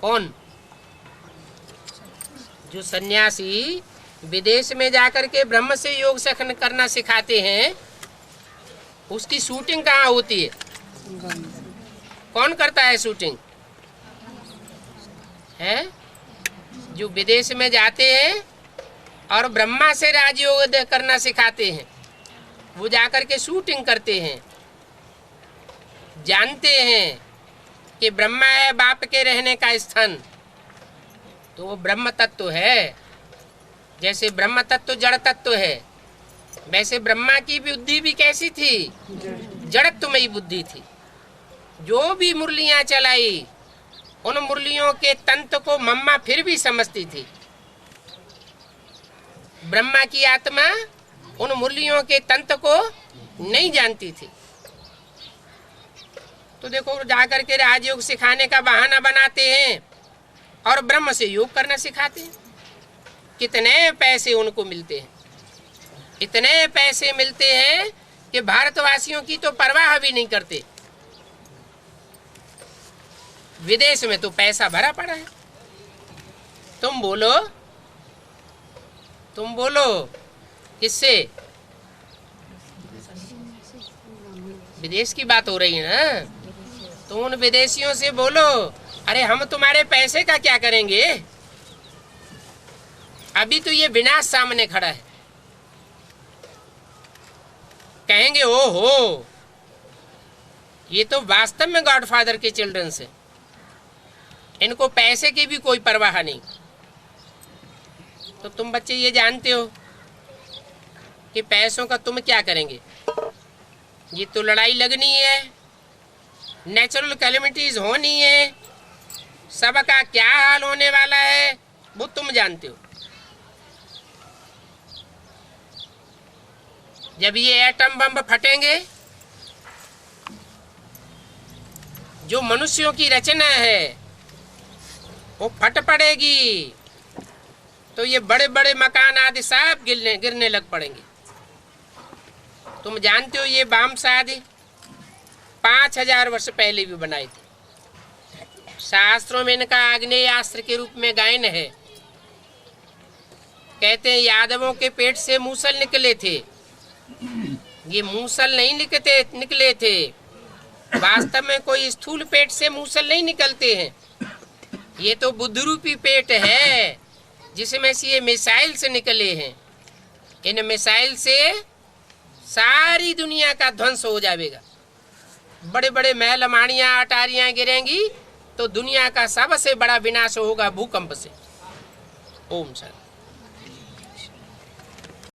कौन? जो सन्यासी विदेश में जाकर के ब्रह्म से योग करना सिखाते हैं, उसकी शूटिंग कहाँ होती है? कौन करता है शूटिंग? है जो विदेश में जाते हैं और ब्रह्मा से राजयोग करना सिखाते हैं, वो जाकर के शूटिंग करते हैं। जानते हैं कि ब्रह्मा है बाप के रहने का स्थान, तो वो ब्रह्म तत्व है। जैसे ब्रह्म तत्व जड़ तत्व है, वैसे ब्रह्मा की बुद्धि भी कैसी थी? जड़त्वमयी बुद्धि थी। जो भी मुरलियां चलाई उन मुरलियों के तंत्र को मम्मा फिर भी समझती थी। ब्रह्मा की आत्मा उन मुरलियों के तंत्र को नहीं जानती थी। तो देखो, जाकर के राजयोग सिखाने का बहाना बनाते हैं और ब्रह्म से योग करना सिखाते हैं। कितने पैसे उनको मिलते हैं, इतने पैसे मिलते हैं कि भारतवासियों की तो परवाह भी नहीं करते। विदेश में तो पैसा भरा पड़ा है। तुम बोलो किससे? विदेश की बात हो रही है ना, तुम उन विदेशियों से बोलो, अरे हम तुम्हारे पैसे का क्या करेंगे? अभी तो ये विनाश सामने खड़ा है। कहेंगे ओहो, ये तो वास्तव में गॉडफादर के चिल्ड्रंस हैं, इनको पैसे की भी कोई परवाह नहीं। तो तुम बच्चे ये जानते हो कि पैसों का तुम क्या करेंगे? ये तो लड़ाई लगनी है, नेचुरल कैलेमिटीज होनी है, सबका क्या हाल होने वाला है वो तुम जानते हो। जब ये एटम बम फटेंगे, जो मनुष्यों की रचना है वो फट पड़ेगी, तो ये बड़े बड़े मकान आदि सब गिरने लग पड़ेंगे। तुम जानते हो ये बम शायद 5000 वर्ष पहले भी बनाए थे। शास्त्रों में इनका आग्नेयास्त्र के रूप में गायन है। कहते हैं यादवों के पेट से मूसल निकले थे। ये मूसल नहीं निकले थे, वास्तव में कोई स्थूल पेट से मूसल नहीं निकलते हैं। ये तो बुद्ध रूपी पेट है जिसमें से ये मिसाइल से निकले हैं। इन मिसाइल से सारी दुनिया का ध्वंस हो जाएगा। बड़े बड़े महल माड़ियाँ अटारियाँ गिरेंगी तो दुनिया का सबसे बड़ा विनाश होगा भूकंप से। ओम शांति।